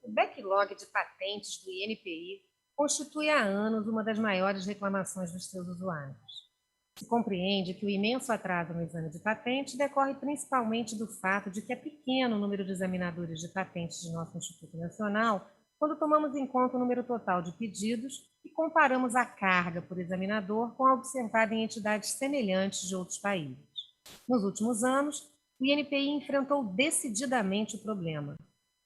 O backlog de patentes do INPI constitui há anos uma das maiores reclamações dos seus usuários. Se compreende que o imenso atraso no exame de patente decorre principalmente do fato de que é pequeno o número de examinadores de patentes de nosso Instituto Nacional quando tomamos em conta o número total de pedidos e comparamos a carga por examinador com a observada em entidades semelhantes de outros países. Nos últimos anos, o INPI enfrentou decididamente o problema.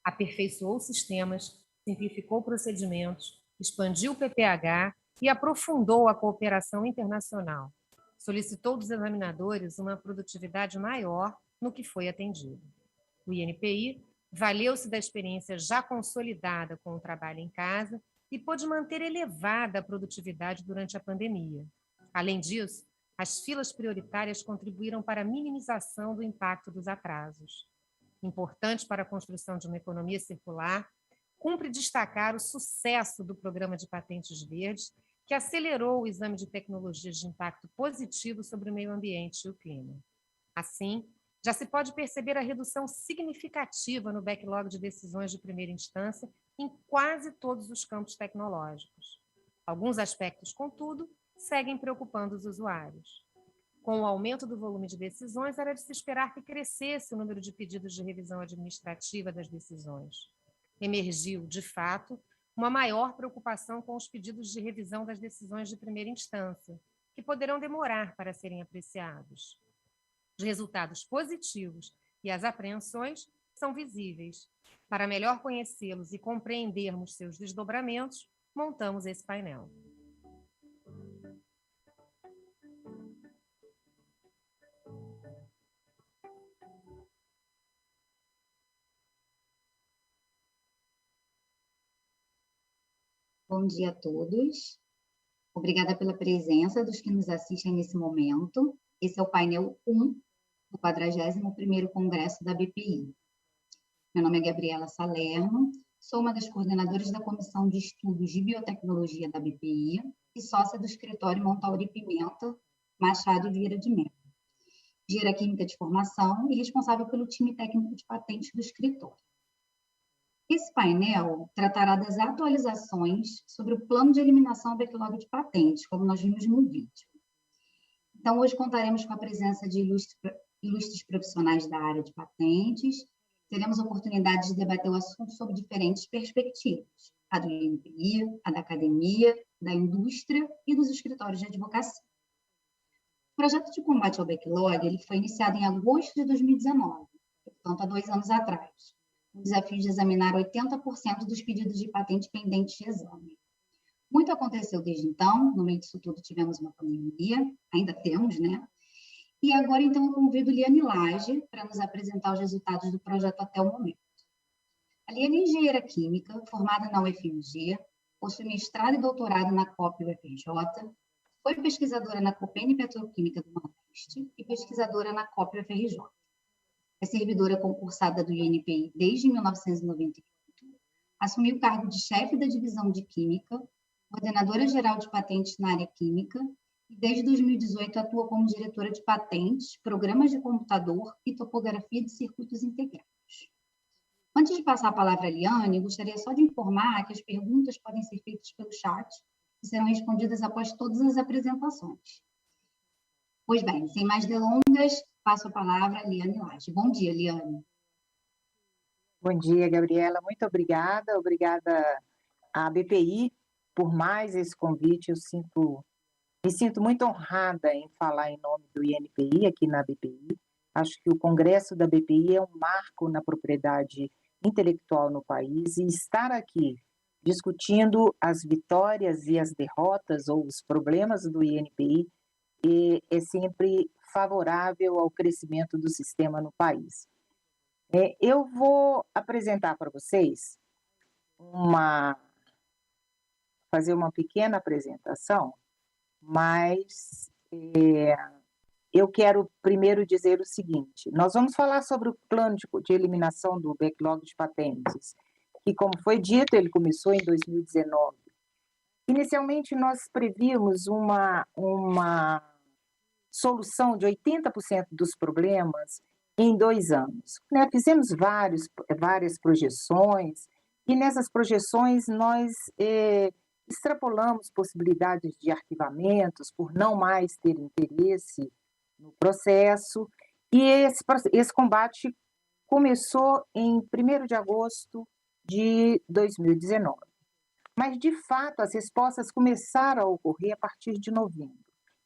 Aperfeiçoou sistemas, simplificou procedimentos, expandiu o PPH e aprofundou a cooperação internacional. Solicitou dos examinadores uma produtividade maior no que foi atendido. O INPI valeu-se da experiência já consolidada com o trabalho em casa e pôde manter elevada a produtividade durante a pandemia. Além disso, as filas prioritárias contribuíram para a minimização do impacto dos atrasos. Importante para a construção de uma economia circular, cumpre destacar o sucesso do Programa de Patentes Verdes, que acelerou o exame de tecnologias de impacto positivo sobre o meio ambiente e o clima. Assim, já se pode perceber a redução significativa no backlog de decisões de primeira instância em quase todos os campos tecnológicos. Alguns aspectos, contudo, seguem preocupando os usuários. Com o aumento do volume de decisões, era de se esperar que crescesse o número de pedidos de revisão administrativa das decisões. Emergiu, de fato, uma maior preocupação com os pedidos de revisão das decisões de primeira instância, que poderão demorar para serem apreciados. Os resultados positivos e as apreensões são visíveis. Para melhor conhecê-los e compreendermos seus desdobramentos, montamos esse painel. Bom dia a todos. Obrigada pela presença dos que nos assistem nesse momento. Esse é o painel 1 do 41º Congresso da BPI. Meu nome é Gabriela Salerno, sou uma das coordenadoras da Comissão de Estudos de Biotecnologia da BPI e sócia do escritório Montauri Pimenta, Machado e Vieira de Mello. Engenheira Química de formação e responsável pelo time técnico de patentes do escritório. Esse painel tratará das atualizações sobre o plano de eliminação do backlog de patentes, como nós vimos no vídeo. Então, hoje contaremos com a presença de ilustres profissionais da área de patentes. Teremos a oportunidade de debater o assunto sob diferentes perspectivas, a do INPI, a da academia, da indústria e dos escritórios de advocacia. O projeto de combate ao backlog ele foi iniciado em agosto de 2019, portanto, há 2 anos atrás. O desafio de examinar 80% dos pedidos de patente pendentes de exame. Muito aconteceu desde então, no meio disso tudo tivemos uma pandemia, ainda temos, né? E agora, então, eu convido Liane Lage para nos apresentar os resultados do projeto até o momento. A Liane é engenheira química, formada na UFMG, possui mestrado e doutorado na COP UFRJ, foi pesquisadora na Copene Petroquímica do Nordeste e pesquisadora na COP UFRJ. É servidora concursada do INPI desde 1998, assumiu o cargo de chefe da divisão de Química, coordenadora geral de patentes na área química, e desde 2018 atua como diretora de patentes, programas de computador e topografia de circuitos integrados. Antes de passar a palavra a Liane, gostaria só de informar que as perguntas podem ser feitas pelo chat e serão respondidas após todas as apresentações. Pois bem, sem mais delongas, passo a palavra a Liane Lage. Bom dia, Liane. Bom dia, Gabriela. Muito obrigada. Obrigada à BPI por mais esse convite. Me sinto muito honrada em falar em nome do INPI aqui na BPI. Acho que o Congresso da BPI é um marco na propriedade intelectual no país, e estar aqui discutindo as vitórias e as derrotas ou os problemas do INPI é sempre favorável ao crescimento do sistema no país. Eu vou apresentar para vocês fazer uma pequena apresentação, mas eu quero primeiro dizer o seguinte: nós vamos falar sobre o plano de eliminação do backlog de patentes, que, como foi dito, ele começou em 2019. Inicialmente, nós prevíamos uma solução de 80% dos problemas em 2 anos. Fizemos várias projeções, e nessas projeções nós extrapolamos possibilidades de arquivamentos por não mais ter interesse no processo, e esse combate começou em 1º de agosto de 2019. Mas, de fato, as respostas começaram a ocorrer a partir de novembro.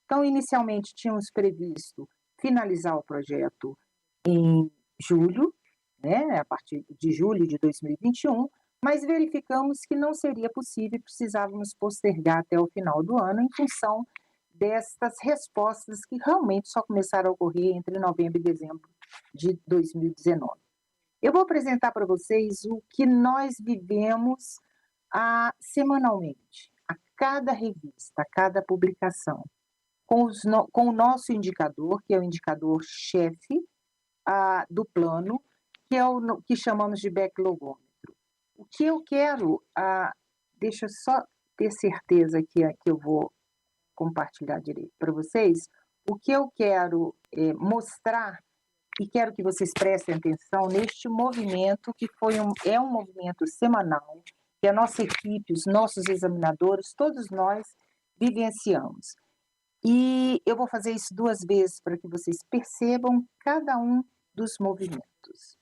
Então, inicialmente, tínhamos previsto finalizar o projeto em julho, a partir de julho de 2021, mas verificamos que não seria possível e precisávamos postergar até o final do ano em função destas respostas que realmente só começaram a ocorrer entre novembro e dezembro de 2019. Eu vou apresentar para vocês o que nós vivemos semanalmente, a cada revista, a cada publicação, com o nosso indicador, que é o indicador-chefe do plano, que é o que chamamos de backlogômetro. O que eu quero, deixa eu só ter certeza que eu vou compartilhar direito para vocês, o que eu quero mostrar, e quero que vocês prestem atenção neste movimento, que é um movimento semanal, que a nossa equipe, os nossos examinadores, todos nós vivenciamos. E eu vou fazer isso 2 vezes para que vocês percebam cada um dos movimentos.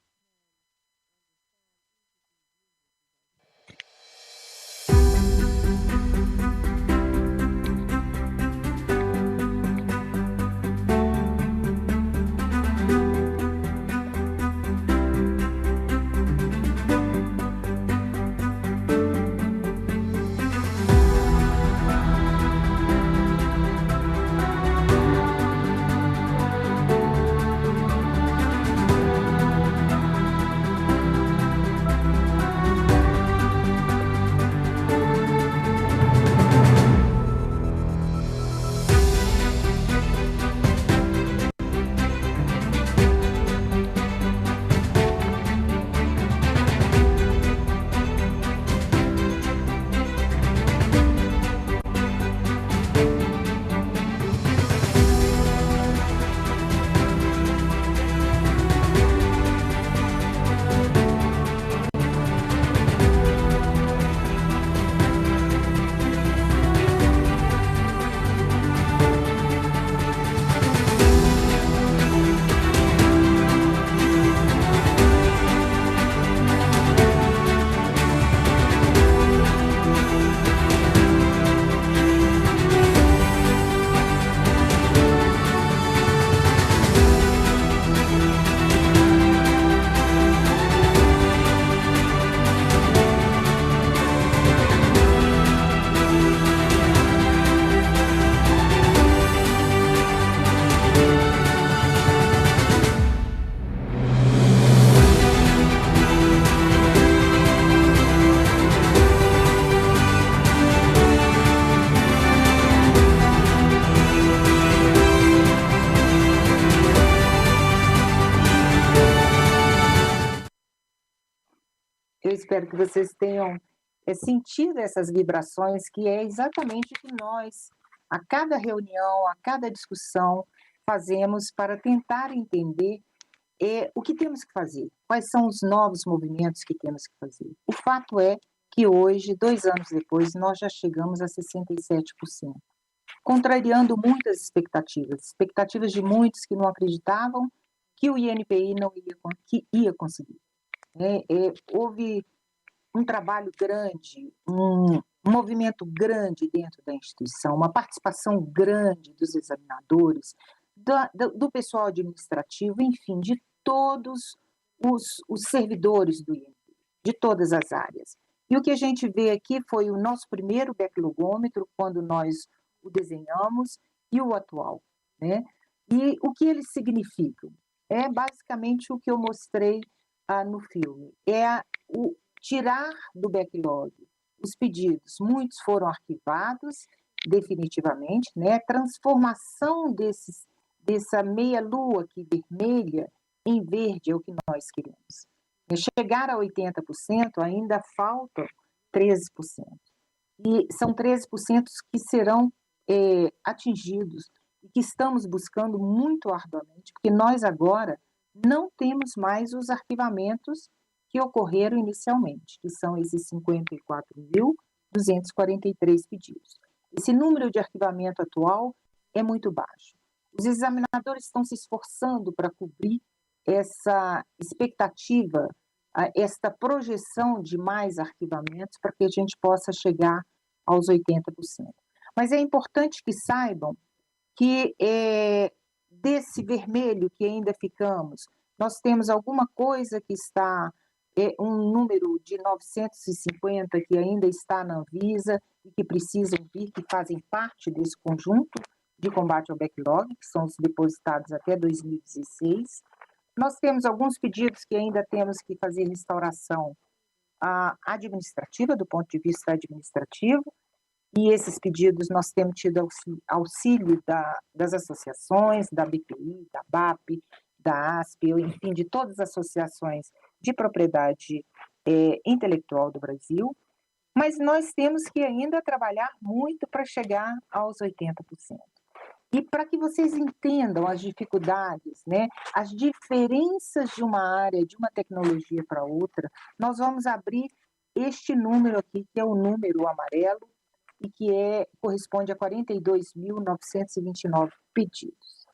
espero que vocês tenham sentido essas vibrações, que é exatamente o que nós, a cada reunião, a cada discussão, fazemos para tentar entender o que temos que fazer, quais são os novos movimentos que temos que fazer. O fato é que hoje, 2 anos depois, nós já chegamos a 67%, contrariando muitas expectativas de muitos que não acreditavam que o INPI não ia conseguir. Houve um trabalho grande, um movimento grande dentro da instituição, uma participação grande dos examinadores, do pessoal administrativo, enfim, de todos os servidores do INPI, de todas as áreas. E o que a gente vê aqui foi o nosso primeiro backlogômetro, quando nós o desenhamos, e o atual, né? E o que eles significam? É basicamente o que eu mostrei no filme. O tirar do backlog os pedidos. Muitos foram arquivados definitivamente, né? Transformação dessa meia-lua aqui vermelha em verde é o que nós queremos. Chegar a 80% ainda faltam 13%. E são 13% que serão atingidos e que estamos buscando muito arduamente, porque nós agora não temos mais os arquivamentos que ocorreram inicialmente, que são esses 54.243 pedidos. Esse número de arquivamento atual é muito baixo. Os examinadores estão se esforçando para cobrir essa expectativa, esta projeção de mais arquivamentos para que a gente possa chegar aos 80%. Mas é importante que saibam que desse vermelho que ainda ficamos, nós temos alguma coisa que está, um número de 950 que ainda está na Anvisa e que precisam vir, que fazem parte desse conjunto de combate ao backlog, que são os depositados até 2016. Nós temos alguns pedidos que ainda temos que fazer restauração administrativa, do ponto de vista administrativo, e esses pedidos nós temos tido auxílio das associações, da BPI, da BAP, da ASP, enfim, de todas as associações de propriedade intelectual do Brasil, mas nós temos que ainda trabalhar muito para chegar aos 80%. E para que vocês entendam as dificuldades, né, as diferenças de uma área, de uma tecnologia para outra, nós vamos abrir este número aqui, que é o número amarelo, e que corresponde a 42.929 pedidos.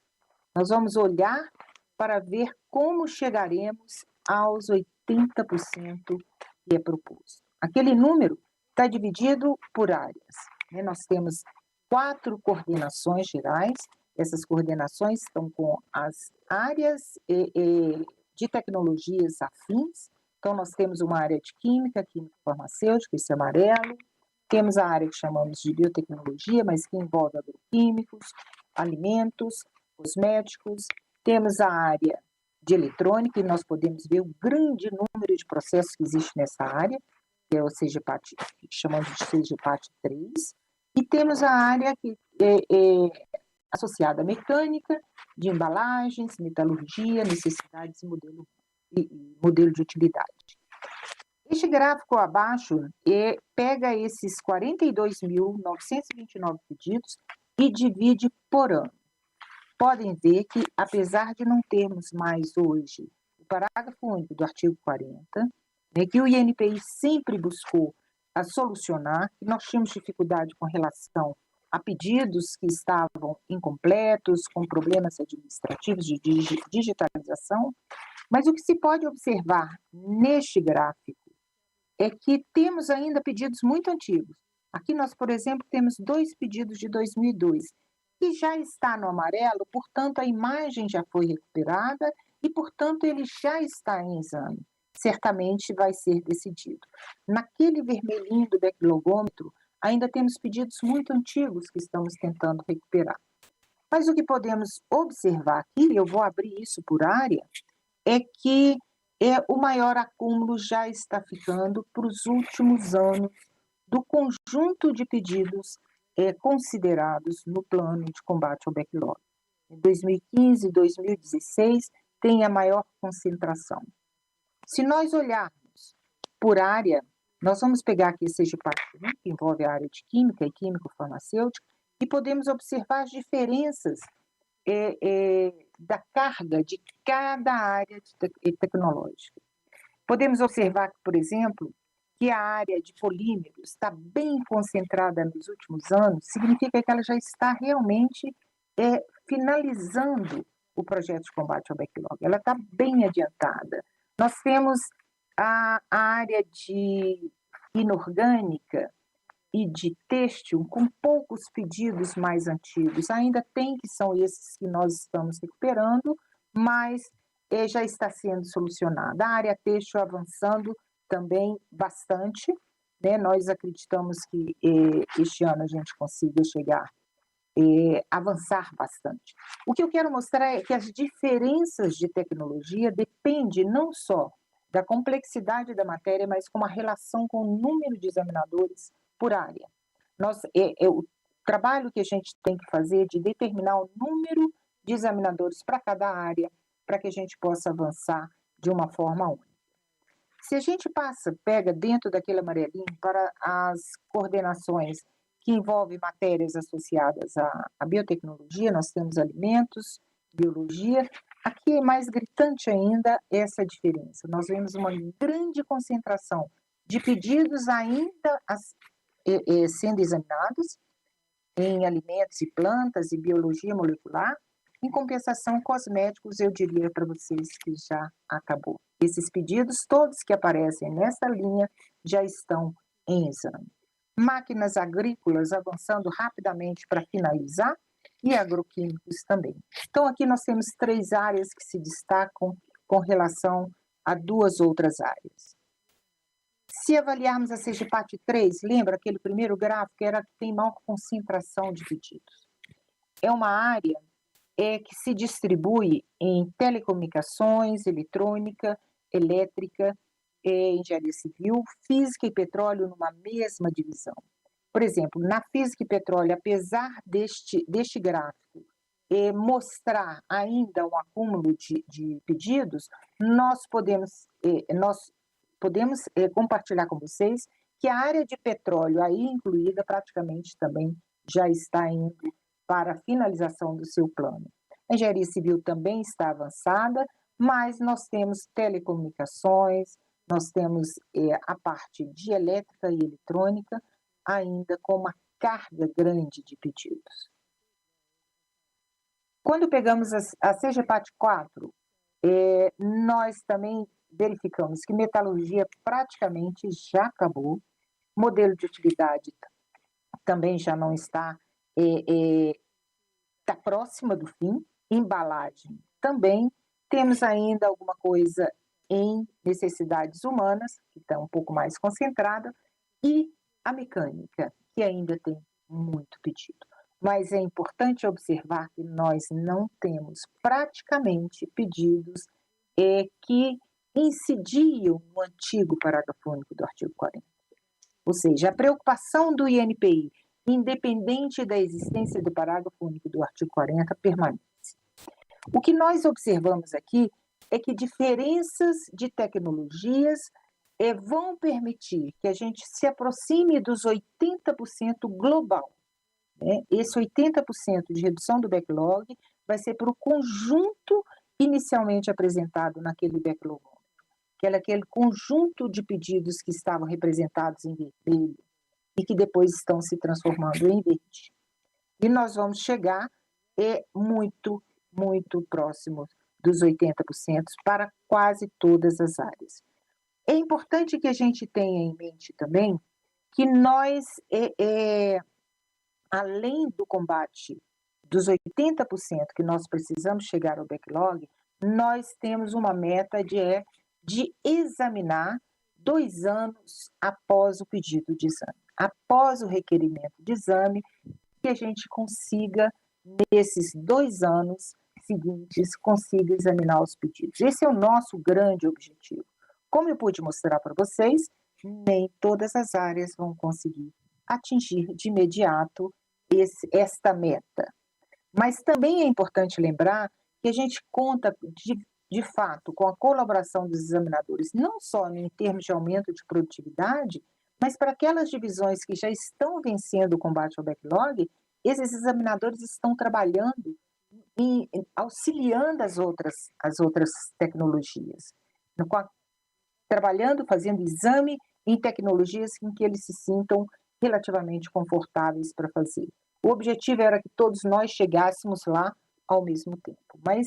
Nós vamos olhar para ver como chegaremos aos 80% que é proposto. Aquele número está dividido por áreas, né? Nós temos 4 coordenações gerais. Essas coordenações estão com as áreas de tecnologias afins. Então, nós temos uma área de química farmacêutica, esse amarelo. Temos a área que chamamos de biotecnologia, mas que envolve agroquímicos, alimentos, cosméticos. Temos a área de eletrônica, e nós podemos ver o grande número de processos que existe nessa área, que é o CGPAT, chamamos de CGPAT 3. E temos a área que associada à mecânica, de embalagens, metalurgia, necessidades e modelo de utilidade. Este gráfico abaixo pega esses 42.929 pedidos e divide por ano. Podem ver que, apesar de não termos mais hoje o parágrafo único do artigo 40, que o INPI sempre buscou solucionar, que nós tínhamos dificuldade com relação a pedidos que estavam incompletos, com problemas administrativos de digitalização, mas o que se pode observar neste gráfico é que temos ainda pedidos muito antigos. Aqui nós, por exemplo, temos 2 pedidos de 2002, que já está no amarelo, portanto, a imagem já foi recuperada e, portanto, ele já está em exame. Certamente vai ser decidido. Naquele vermelhinho do backlogômetro, ainda temos pedidos muito antigos que estamos tentando recuperar. Mas o que podemos observar aqui, eu vou abrir isso por área, é que o maior acúmulo já está ficando para os últimos anos do conjunto de pedidos considerados no plano de combate ao backlog. Em 2015 e 2016 tem a maior concentração. Se nós olharmos por área, nós vamos pegar aqui seja parte 1, que envolve a área de química e químico-farmacêutica, e podemos observar as diferenças da carga de cada área tecnológica. Podemos observar, por exemplo, que a área de polímeros está bem concentrada nos últimos anos, significa que ela já está realmente finalizando o projeto de combate ao backlog. Ela está bem adiantada. Nós temos a área de inorgânica e de têxtil com poucos pedidos mais antigos. Ainda tem que são esses que nós estamos recuperando, mas já está sendo solucionada. A área têxtil avançando também bastante, né? Nós acreditamos que este ano a gente consiga chegar, avançar bastante. O que eu quero mostrar é que as diferenças de tecnologia dependem não só da complexidade da matéria, mas com a relação com o número de examinadores por área. O trabalho que a gente tem que fazer é de determinar o número de examinadores para cada área, para que a gente possa avançar de uma forma única. Se a gente pega dentro daquele amarelinho para as coordenações que envolvem matérias associadas à biotecnologia, nós temos alimentos, biologia. Aqui é mais gritante ainda essa diferença. Nós vemos uma grande concentração de pedidos ainda sendo examinados em alimentos e plantas e biologia molecular. Em compensação, cosméticos, eu diria para vocês que já acabou. Esses pedidos, todos que aparecem nessa linha, já estão em exame. Máquinas agrícolas avançando rapidamente para finalizar e agroquímicos também. Então, aqui nós temos 3 áreas que se destacam com relação a 2 outras áreas. Se avaliarmos a CGPAT 3, lembra aquele primeiro gráfico era que tem maior concentração de pedidos. É uma área que se distribui em telecomunicações, eletrônica, elétrica, engenharia civil, física e petróleo numa mesma divisão. Por exemplo, na física e petróleo, apesar deste gráfico mostrar ainda um acúmulo de pedidos, nós podemos compartilhar com vocês que a área de petróleo aí incluída praticamente também já está indo para a finalização do seu plano. A engenharia civil também está avançada, mas nós temos telecomunicações, nós temos a parte de elétrica e eletrônica ainda com uma carga grande de pedidos. Quando pegamos a CGPAT 4, nós também verificamos que metalurgia praticamente já acabou, modelo de utilidade também já não está, está próxima do fim, embalagem também, temos ainda alguma coisa em necessidades humanas, que está um pouco mais concentrada, e a mecânica, que ainda tem muito pedido. Mas é importante observar que nós não temos praticamente pedidos que incidiam no antigo parágrafo único do artigo 40. Ou seja, a preocupação do INPI, independente da existência do parágrafo único do artigo 40, permanece. O que nós observamos aqui é que diferenças de tecnologias vão permitir que a gente se aproxime dos 80% global. Né? Esse 80% de redução do backlog vai ser para o conjunto inicialmente apresentado naquele backlog, que era aquele conjunto de pedidos que estavam representados em vermelho e que depois estão se transformando em verde. E nós vamos chegar muito próximo dos 80% para quase todas as áreas. É importante que a gente tenha em mente também que nós, além do combate dos 80% que nós precisamos chegar ao backlog, nós temos uma meta de examinar 2 anos após o pedido de exame, após o requerimento de exame, que a gente consiga, nesses 2 anos seguintes, consiga examinar os pedidos. Esse é o nosso grande objetivo. Como eu pude mostrar para vocês, nem todas as áreas vão conseguir atingir de imediato esta meta. Mas também é importante lembrar que a gente conta de fato, com a colaboração dos examinadores, não só em termos de aumento de produtividade, mas para aquelas divisões que já estão vencendo o combate ao backlog, esses examinadores estão trabalhando e auxiliando as outras tecnologias, trabalhando, fazendo exame em tecnologias em que eles se sintam relativamente confortáveis para fazer. O objetivo era que todos nós chegássemos lá ao mesmo tempo, mas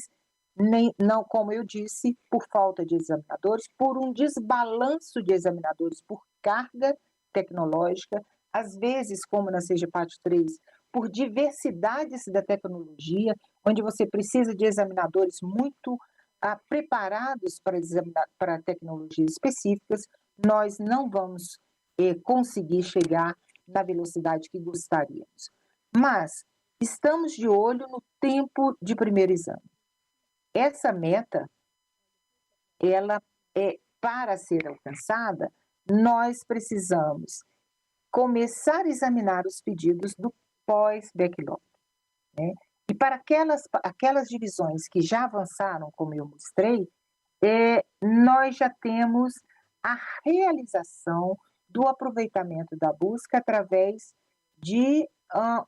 não, como eu disse, por falta de examinadores, por um desbalanço de examinadores, por carga tecnológica, às vezes, como na CEGEPAT 3, por diversidades da tecnologia, onde você precisa de examinadores muito preparados para tecnologias específicas, nós não vamos conseguir chegar na velocidade que gostaríamos. Mas estamos de olho no tempo de primeiro exame. Essa meta, ela para ser alcançada, nós precisamos começar a examinar os pedidos do pós-backlog, né? E para aquelas divisões que já avançaram, como eu mostrei, nós já temos a realização do aproveitamento da busca através de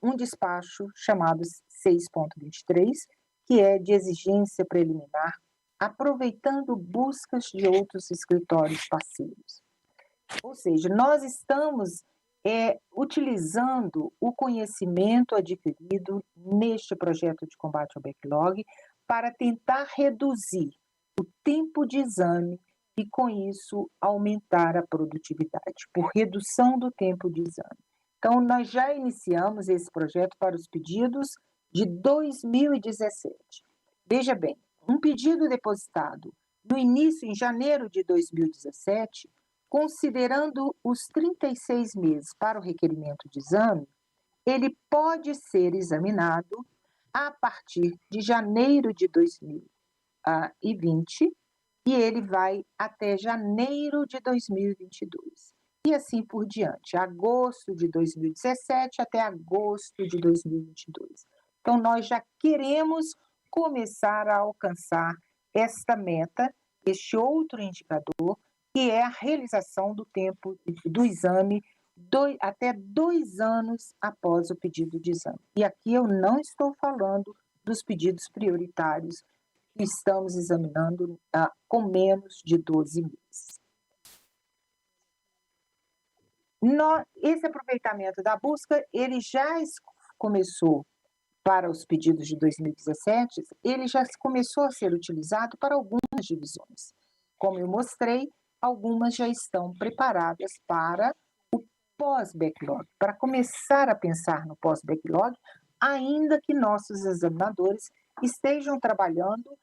um despacho chamado 6.23, que é de exigência preliminar, aproveitando buscas de outros escritórios parceiros. Ou seja, nós estamos utilizando o conhecimento adquirido neste projeto de combate ao backlog para tentar reduzir o tempo de exame e, com isso, aumentar a produtividade, por redução do tempo de exame. Então, nós já iniciamos esse projeto para os pedidos de 2017. Veja bem, um pedido depositado no início, em janeiro de 2017, considerando os 36 meses para o requerimento de exame, ele pode ser examinado a partir de janeiro de 2020 e ele vai até janeiro de 2022. E assim por diante, agosto de 2017 até agosto de 2022. Então, nós já queremos começar a alcançar esta meta, este outro indicador, que é a realização do tempo do exame até 2 anos após o pedido de exame. E aqui eu não estou falando dos pedidos prioritários que estamos examinando com menos de 12 meses. Esse aproveitamento da busca, ele já começou para os pedidos de 2017, ele já começou a ser utilizado para algumas divisões. Como eu mostrei, algumas já estão preparadas para o pós-backlog, para começar a pensar no pós-backlog, ainda que nossos examinadores estejam trabalhando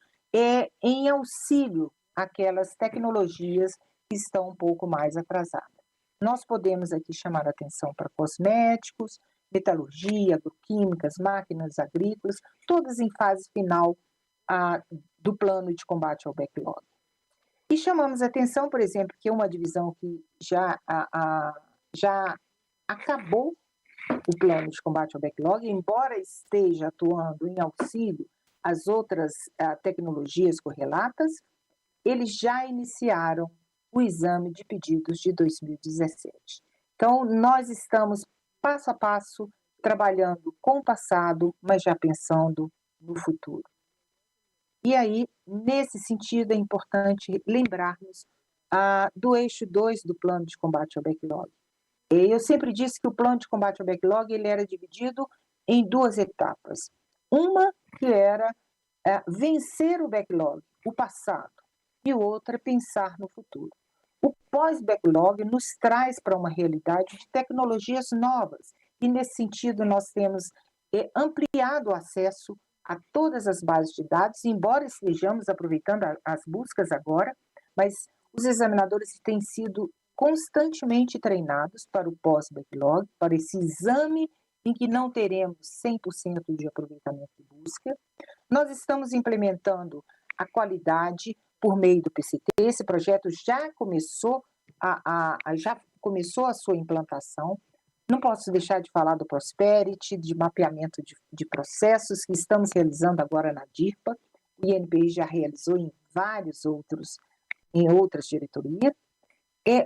em auxílio àquelas tecnologias que estão um pouco mais atrasadas. Nós podemos aqui chamar a atenção para cosméticos, metalurgia, agroquímicas, máquinas agrícolas, todas em fase final do plano de combate ao backlog. E chamamos a atenção, por exemplo, que é uma divisão que já acabou o plano de combate ao backlog, embora esteja atuando em auxílio às outras tecnologias correlatas, eles já iniciaram o exame de pedidos de 2017. Então, nós estamos passo a passo trabalhando com o passado, mas já pensando no futuro. E aí, nesse sentido, é importante lembrarmos do eixo 2 do plano de combate ao backlog. Eu sempre disse que o plano de combate ao backlog ele era dividido em 2 etapas. Uma que era vencer o backlog, o passado, e outra pensar no futuro. O pós-backlog nos traz para uma realidade de tecnologias novas, e nesse sentido nós temos ampliado o acesso a todas as bases de dados, embora estejamos aproveitando as buscas agora, mas os examinadores têm sido constantemente treinados para o pós-backlog, para esse exame em que não teremos 100% de aproveitamento de busca. Nós estamos implementando a qualidade por meio do PCT. Esse projeto já começou a sua implantação. Não posso deixar de falar do Prosperity, de mapeamento de processos que estamos realizando agora na DIRPA. o INPI já realizou em outras diretorias,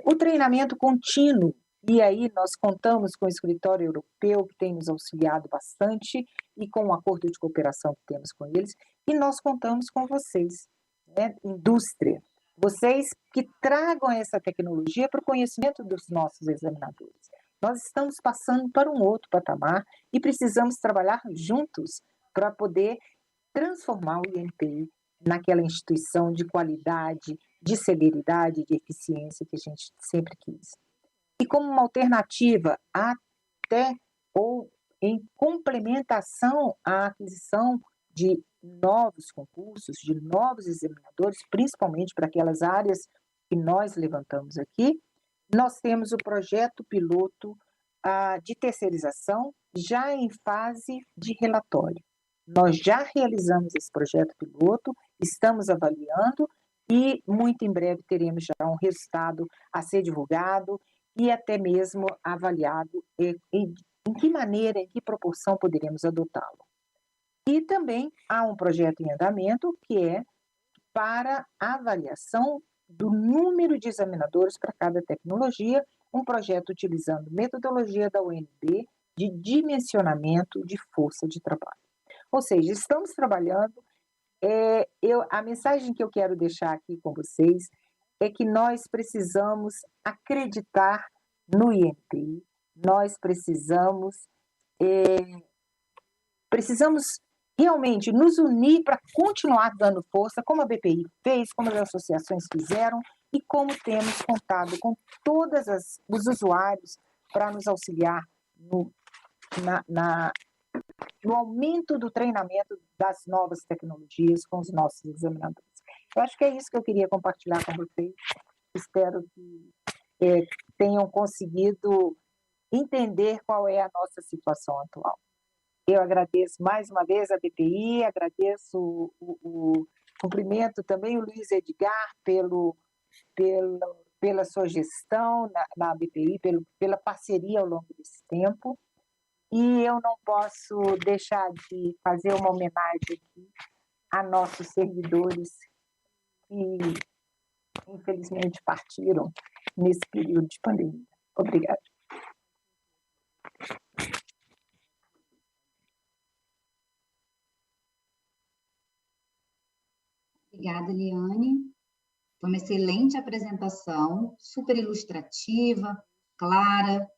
o treinamento contínuo, e aí nós contamos com o escritório europeu, que tem nos auxiliado bastante, e com o acordo de cooperação que temos com eles, e nós contamos com vocês, né, indústria, vocês que tragam essa tecnologia para o conhecimento dos nossos examinadores. Nós estamos passando para um outro patamar e precisamos trabalhar juntos para poder transformar o INPI naquela instituição de qualidade, de celeridade, de eficiência que a gente sempre quis. E como uma alternativa até ou em complementação à aquisição de novos concursos, de novos examinadores, principalmente para aquelas áreas que nós levantamos aqui, nós temos o projeto piloto de terceirização já em fase de relatório. Nós já realizamos esse projeto piloto, estamos avaliando e muito em breve teremos já um resultado a ser divulgado e até mesmo avaliado em que maneira, em que proporção poderemos adotá-lo. E também há um projeto em andamento que é para avaliação do número de examinadores para cada tecnologia, um projeto utilizando metodologia da UNB de dimensionamento de força de trabalho. Ou seja, estamos trabalhando, a mensagem que eu quero deixar aqui com vocês é que nós precisamos acreditar no INPI, nós precisamos realmente nos unir para continuar dando força, como a BPI fez, como as associações fizeram e como temos contado com todos os usuários para nos auxiliar no aumento do treinamento das novas tecnologias com os nossos examinadores. Eu acho que é isso que eu queria compartilhar com vocês. Espero que tenham conseguido entender qual é a nossa situação atual. Eu agradeço mais uma vez a BPI, agradeço o cumprimento também o Luiz Edgar pela sua gestão na BPI, pela parceria ao longo desse tempo. E eu não posso deixar de fazer uma homenagem aqui a nossos servidores que, infelizmente, partiram nesse período de pandemia. Obrigada. Obrigada, Eliane. Foi uma excelente apresentação, super ilustrativa, clara,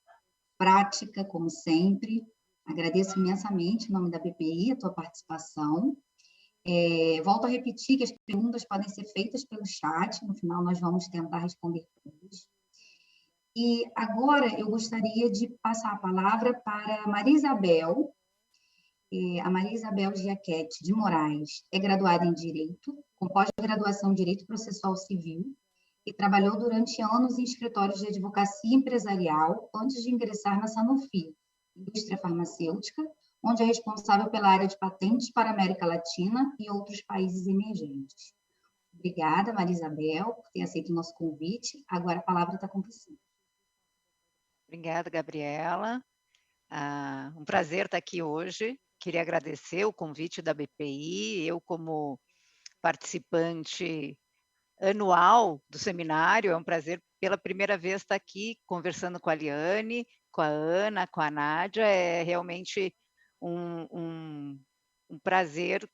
prática, como sempre. Agradeço imensamente, em nome da BPI, a tua participação. Volto a repetir que as perguntas podem ser feitas pelo chat, no final nós vamos tentar responder todas. E agora eu gostaria de passar a palavra para a Maria Isabel. A Maria Isabel Giachetti de Moraes é graduada em Direito, com pós-graduação em Direito Processual Civil, e trabalhou durante anos em escritórios de advocacia empresarial antes de ingressar na Sanofi, indústria farmacêutica, onde é responsável pela área de patentes para a América Latina e outros países emergentes. Obrigada, Maria Isabel, por ter aceito o nosso convite. Agora a palavra está com você. Obrigada, Gabriela. Um prazer estar aqui hoje. Queria agradecer o convite da BPI. Eu, como participante anual do seminário, é um prazer pela primeira vez estar aqui conversando com a Eliane, com a Ana, com a Nádia. É realmente um prazer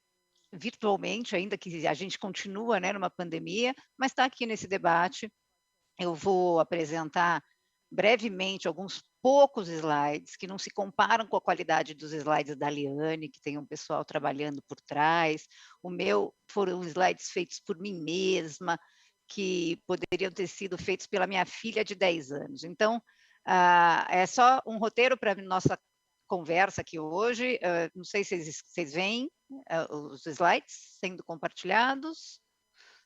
virtualmente, ainda que a gente continua, né, numa pandemia, mas está aqui nesse debate. Eu vou apresentar brevemente alguns poucos slides que não se comparam com a qualidade dos slides da Liane, que tem um pessoal trabalhando por trás. O meu foram slides feitos por mim mesma, que poderiam ter sido feitos pela minha filha de 10 anos. Então, é só um roteiro para a nossa conversa aqui hoje. Não sei se vocês veem os slides sendo compartilhados.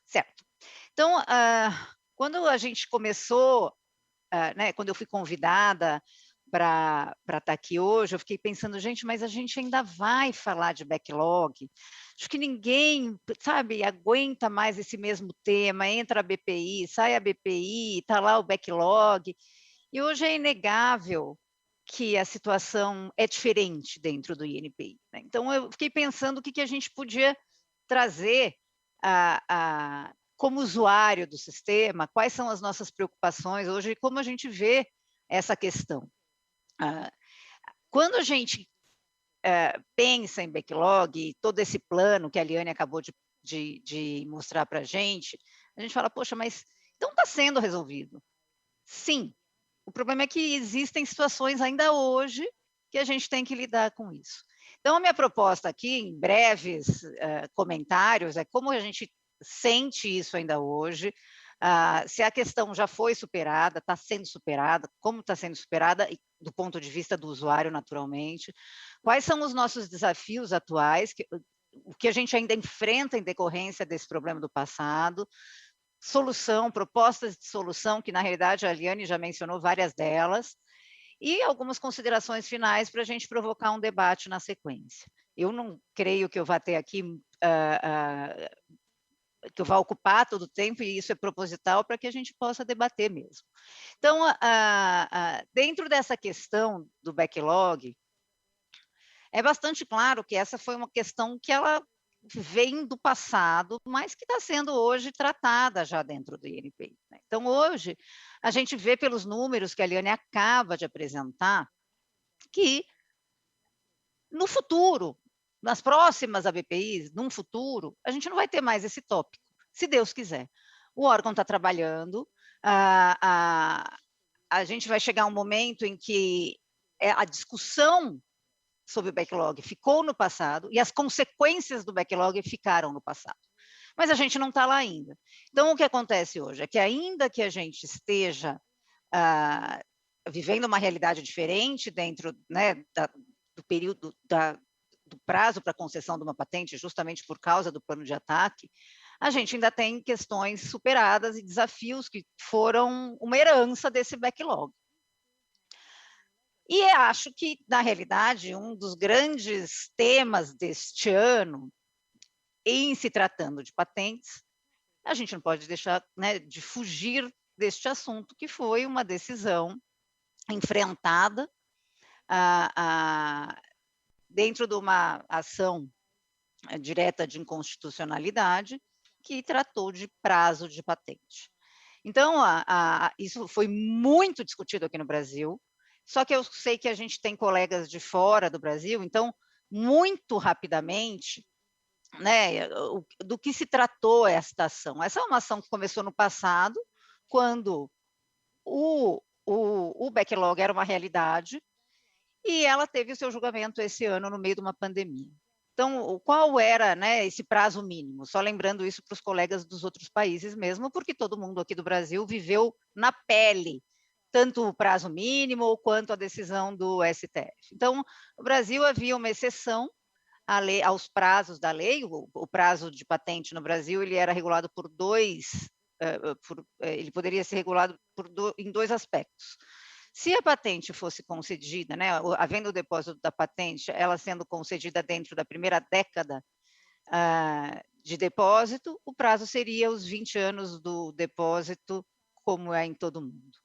Certo. Então, quando a gente começou, né, quando eu fui convidada para estar aqui hoje, eu fiquei pensando, gente, mas a gente ainda vai falar de backlog? Acho que ninguém, sabe, aguenta mais esse mesmo tema, entra a BPI, sai a BPI, está lá o backlog, e hoje é inegável que a situação é diferente dentro do INPI, né? Então, eu fiquei pensando o que a gente podia trazer, como usuário do sistema, quais são as nossas preocupações hoje e como a gente vê essa questão. Quando a gente pensa em backlog, e todo esse plano que a Liane acabou de mostrar para a gente fala, poxa, mas então está sendo resolvido. Sim, o problema é que existem situações ainda hoje que a gente tem que lidar com isso. Então, a minha proposta aqui, em breves comentários, é como a gente sente isso ainda hoje, se a questão já foi superada, está sendo superada, como está sendo superada, do ponto de vista do usuário, naturalmente, quais são os nossos desafios atuais, o que a gente ainda enfrenta em decorrência desse problema do passado, propostas de solução, que na realidade a Liane já mencionou várias delas, e algumas considerações finais para a gente provocar um debate na sequência. Eu não creio que eu vá ter aqui, que eu vá ocupar todo o tempo, e isso é proposital para que a gente possa debater mesmo. Então, dentro dessa questão do backlog, é bastante claro que essa foi uma questão que ela vem do passado, mas que está sendo hoje tratada já dentro do INPI. Né? Então, hoje, a gente vê pelos números que a Liane acaba de apresentar, que no futuro, nas próximas ABPIs, num futuro, a gente não vai ter mais esse tópico, se Deus quiser. O órgão está trabalhando, a gente vai chegar a um momento em que a discussão sobre o backlog ficou no passado e as consequências do backlog ficaram no passado. Mas a gente não está lá ainda. Então, o que acontece hoje é que, ainda que a gente esteja vivendo uma realidade diferente dentro, né, do período, do prazo para concessão de uma patente, justamente por causa do plano de ataque, a gente ainda tem questões superadas e desafios que foram uma herança desse backlog. E acho que, na realidade, um dos grandes temas deste ano, em se tratando de patentes, a gente não pode deixar, né, de fugir deste assunto, que foi uma decisão enfrentada dentro de uma ação direta de inconstitucionalidade, que tratou de prazo de patente. Então, isso foi muito discutido aqui no Brasil, só que eu sei que a gente tem colegas de fora do Brasil, então, muito rapidamente, né, do que se tratou esta ação. Essa é uma ação que começou no passado, quando o backlog era uma realidade, e ela teve o seu julgamento esse ano, no meio de uma pandemia. Então, qual era, né, esse prazo mínimo? Só lembrando isso para os colegas dos outros países mesmo, porque todo mundo aqui do Brasil viveu na pele tanto o prazo mínimo quanto a decisão do STF. Então, no Brasil havia uma exceção aos prazos da lei. O prazo de patente no Brasil ele era regulado por ele poderia ser regulado em dois aspectos. Se a patente fosse concedida, né, havendo o depósito da patente, ela sendo concedida dentro da primeira década de depósito, o prazo seria os 20 anos do depósito, como é em todo mundo.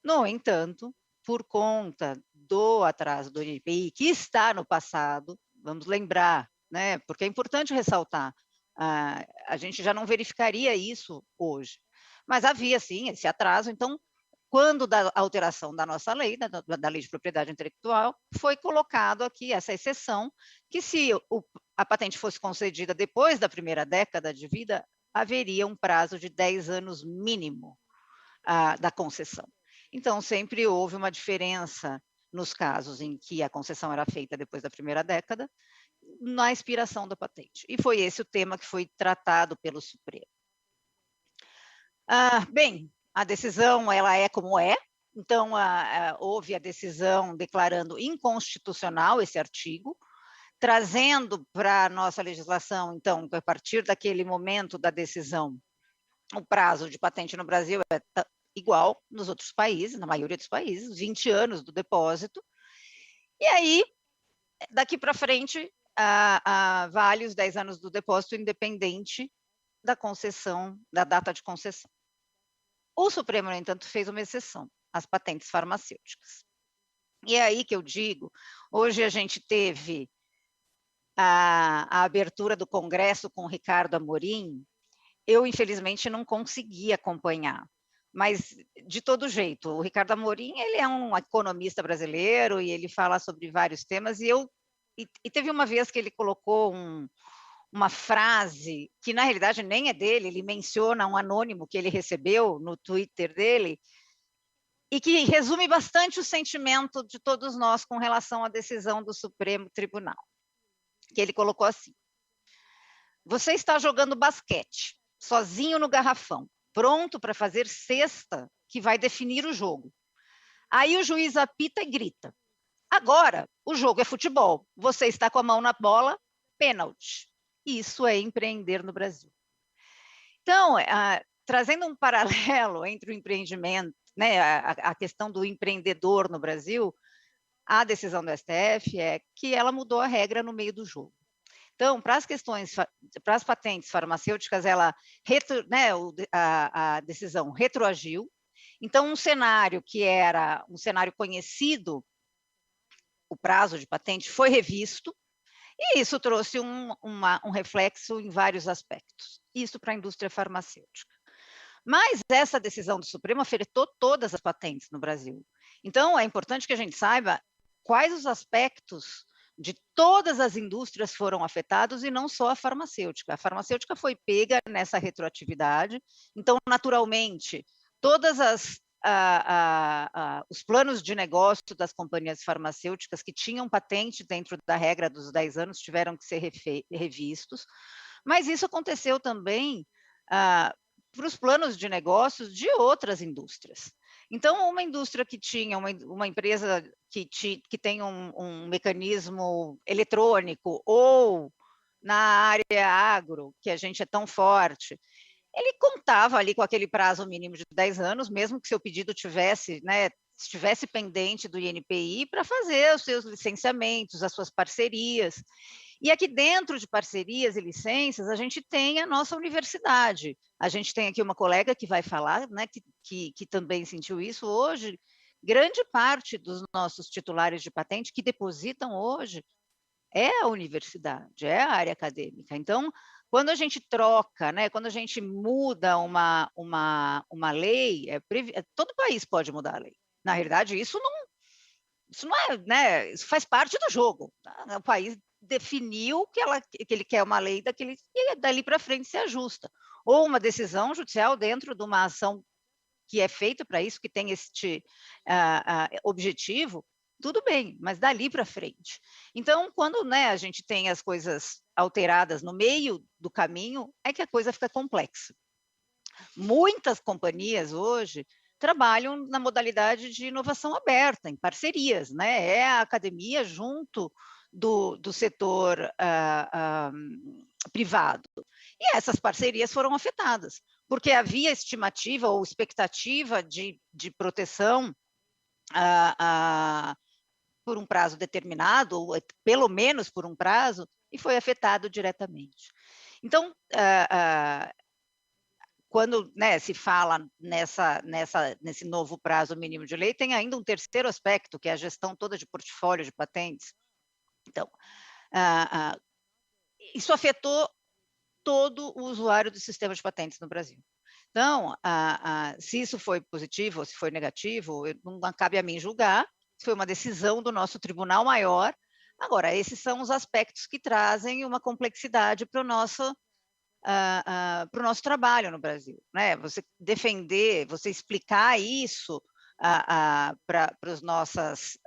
No entanto, por conta do atraso do INPI, que está no passado, vamos lembrar, né, porque é importante ressaltar, a gente já não verificaria isso hoje, mas havia sim esse atraso. Então, quando da alteração da nossa lei, da Lei de Propriedade Intelectual, foi colocado aqui essa exceção, que se a patente fosse concedida depois da primeira década de vida, haveria um prazo de 10 anos mínimo da concessão. Então, sempre houve uma diferença nos casos em que a concessão era feita depois da primeira década, na expiração da patente. E foi esse o tema que foi tratado pelo Supremo. Bem, a decisão ela é como é. Então, houve a decisão declarando inconstitucional esse artigo, trazendo para a nossa legislação, então, a partir daquele momento da decisão, o prazo de patente no Brasil é igual nos outros países, na maioria dos países, 20 anos do depósito. E aí, daqui para frente, vale os 10 anos do depósito, independente da concessão, da data de concessão. O Supremo, no entanto, fez uma exceção, as patentes farmacêuticas. E é aí que eu digo, hoje a gente teve a abertura do Congresso com o Ricardo Amorim, eu, infelizmente, não consegui acompanhar. Mas, de todo jeito, o Ricardo Amorim, ele é um economista brasileiro e ele fala sobre vários temas, e teve uma vez que ele colocou uma frase, que na realidade nem é dele, ele menciona um anônimo que ele recebeu no Twitter dele, e que resume bastante o sentimento de todos nós com relação à decisão do Supremo Tribunal, que ele colocou assim: você está jogando basquete, sozinho no garrafão, pronto para fazer cesta que vai definir o jogo. Aí o juiz apita e grita: agora, o jogo é futebol, você está com a mão na bola, pênalti. Isso é empreender no Brasil. Então, trazendo um paralelo entre o empreendimento, né, a questão do empreendedor no Brasil, a decisão do STF é que ela mudou a regra no meio do jogo. Então, para as patentes farmacêuticas, a decisão retroagiu. Então, um cenário que era um cenário conhecido, o prazo de patente foi revisto, e isso trouxe um reflexo em vários aspectos. Isso para a indústria farmacêutica. Mas essa decisão do Supremo afetou todas as patentes no Brasil. Então, é importante que a gente saiba quais os aspectos de todas as indústrias foram afetados e não só a farmacêutica. A farmacêutica foi pega nessa retroatividade, então, naturalmente, todas os planos de negócio das companhias farmacêuticas que tinham patente dentro da regra dos 10 anos tiveram que ser revistos, mas isso aconteceu também para os planos de negócios de outras indústrias. Então, uma indústria que tinha, uma empresa que tem um mecanismo eletrônico, ou na área agro, que a gente é tão forte, ele contava ali com aquele prazo mínimo de 10 anos, mesmo que seu pedido estivesse pendente do INPI, para fazer os seus licenciamentos, as suas parcerias. E aqui dentro de parcerias e licenças, a gente tem a nossa universidade. A gente tem aqui uma colega que vai falar, né, que também sentiu isso hoje. Grande parte dos nossos titulares de patente que depositam hoje é a universidade, é a área acadêmica. Então, quando a gente troca, né, quando a gente muda uma lei, todo país pode mudar a lei. Na realidade, isso não é, né, isso faz parte do jogo. Tá? O país definiu que ele quer uma lei daquele, e dali para frente se ajusta. Ou uma decisão judicial dentro de uma ação que é feita para isso, que tem este objetivo, tudo bem, mas dali para frente. Então, quando, né, a gente tem as coisas alteradas no meio do caminho, é que a coisa fica complexa. Muitas companhias hoje trabalham na modalidade de inovação aberta, em parcerias, né? É a academia junto do setor privado. E essas parcerias foram afetadas, porque havia estimativa ou expectativa de proteção por um prazo determinado, ou pelo menos por um prazo, e foi afetado diretamente. Então, quando, né, se fala nesse novo prazo mínimo de lei, tem ainda um terceiro aspecto, que é a gestão toda de portfólio de patentes. Então, isso afetou todo o usuário do sistema de patentes no Brasil. Então, se isso foi positivo ou se foi negativo, não cabe a mim julgar, foi uma decisão do nosso Tribunal Maior. Agora, esses são os aspectos que trazem uma complexidade para o nosso trabalho no Brasil, né? Você defender, você explicar isso para as nossas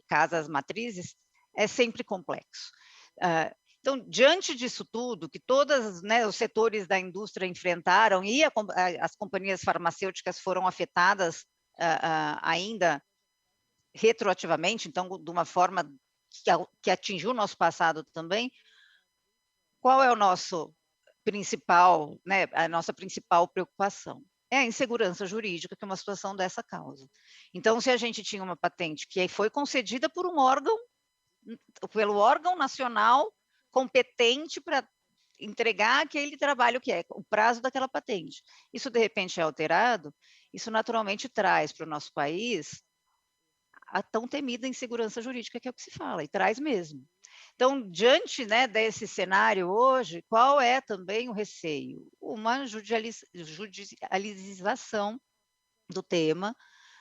casas matrizes é sempre complexo. Então, diante disso tudo, que todos, né, os setores da indústria enfrentaram e as companhias farmacêuticas foram afetadas ainda retroativamente, então, de uma forma que atingiu o nosso passado também, qual é o nosso principal, né, a nossa principal preocupação? É a insegurança jurídica que uma situação dessa causa. Então, se a gente tinha uma patente que foi concedida por pelo órgão nacional competente para entregar aquele trabalho que é o prazo daquela patente, isso de repente é alterado, isso naturalmente traz para o nosso país a tão temida insegurança jurídica, que é o que se fala, e traz mesmo. Então, diante, né, desse cenário hoje, qual é também o receio? Uma judicialização do tema,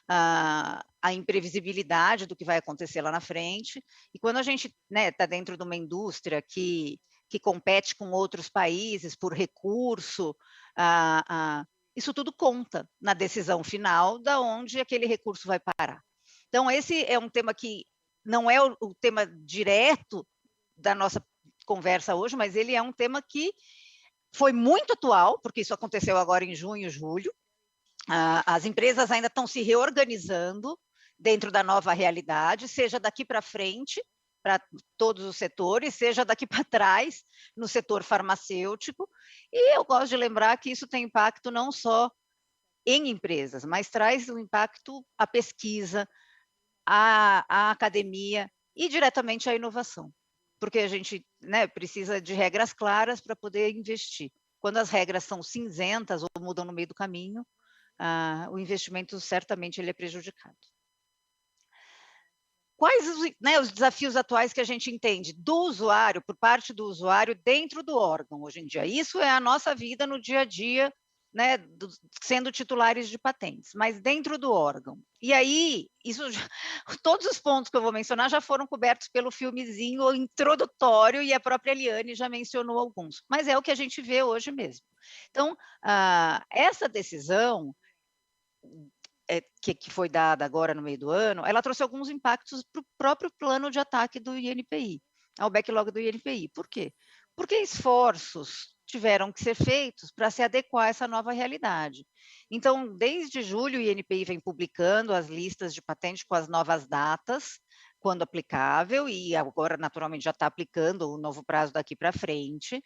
a imprevisibilidade do que vai acontecer lá na frente, e quando a gente, né, está dentro de uma indústria que compete com outros países por recurso, isso tudo conta na decisão final da onde aquele recurso vai parar. Então, esse é um tema que não é o tema direto da nossa conversa hoje, mas ele é um tema que foi muito atual, porque isso aconteceu agora em junho, julho. As empresas ainda estão se reorganizando dentro da nova realidade, seja daqui para frente, para todos os setores, seja daqui para trás, no setor farmacêutico. E eu gosto de lembrar que isso tem impacto não só em empresas, mas traz um impacto à pesquisa, à academia e diretamente à inovação, porque a gente, né, precisa de regras claras para poder investir. Quando as regras são cinzentas ou mudam no meio do caminho, o investimento certamente ele é prejudicado. Quais os desafios atuais que a gente entende do usuário, por parte do usuário, dentro do órgão hoje em dia? Isso é a nossa vida no dia a dia, né, sendo titulares de patentes, mas dentro do órgão. E aí, todos os pontos que eu vou mencionar já foram cobertos pelo filmezinho introdutório e a própria Eliane já mencionou alguns, mas é o que a gente vê hoje mesmo. Então, essa decisão que foi dada agora no meio do ano, ela trouxe alguns impactos para o próprio plano de ataque do INPI, ao backlog do INPI. Por quê? Porque esforços tiveram que ser feitos para se adequar a essa nova realidade. Então, desde julho, o INPI vem publicando as listas de patente com as novas datas, quando aplicável, e agora, naturalmente, já está aplicando o novo prazo daqui para frente,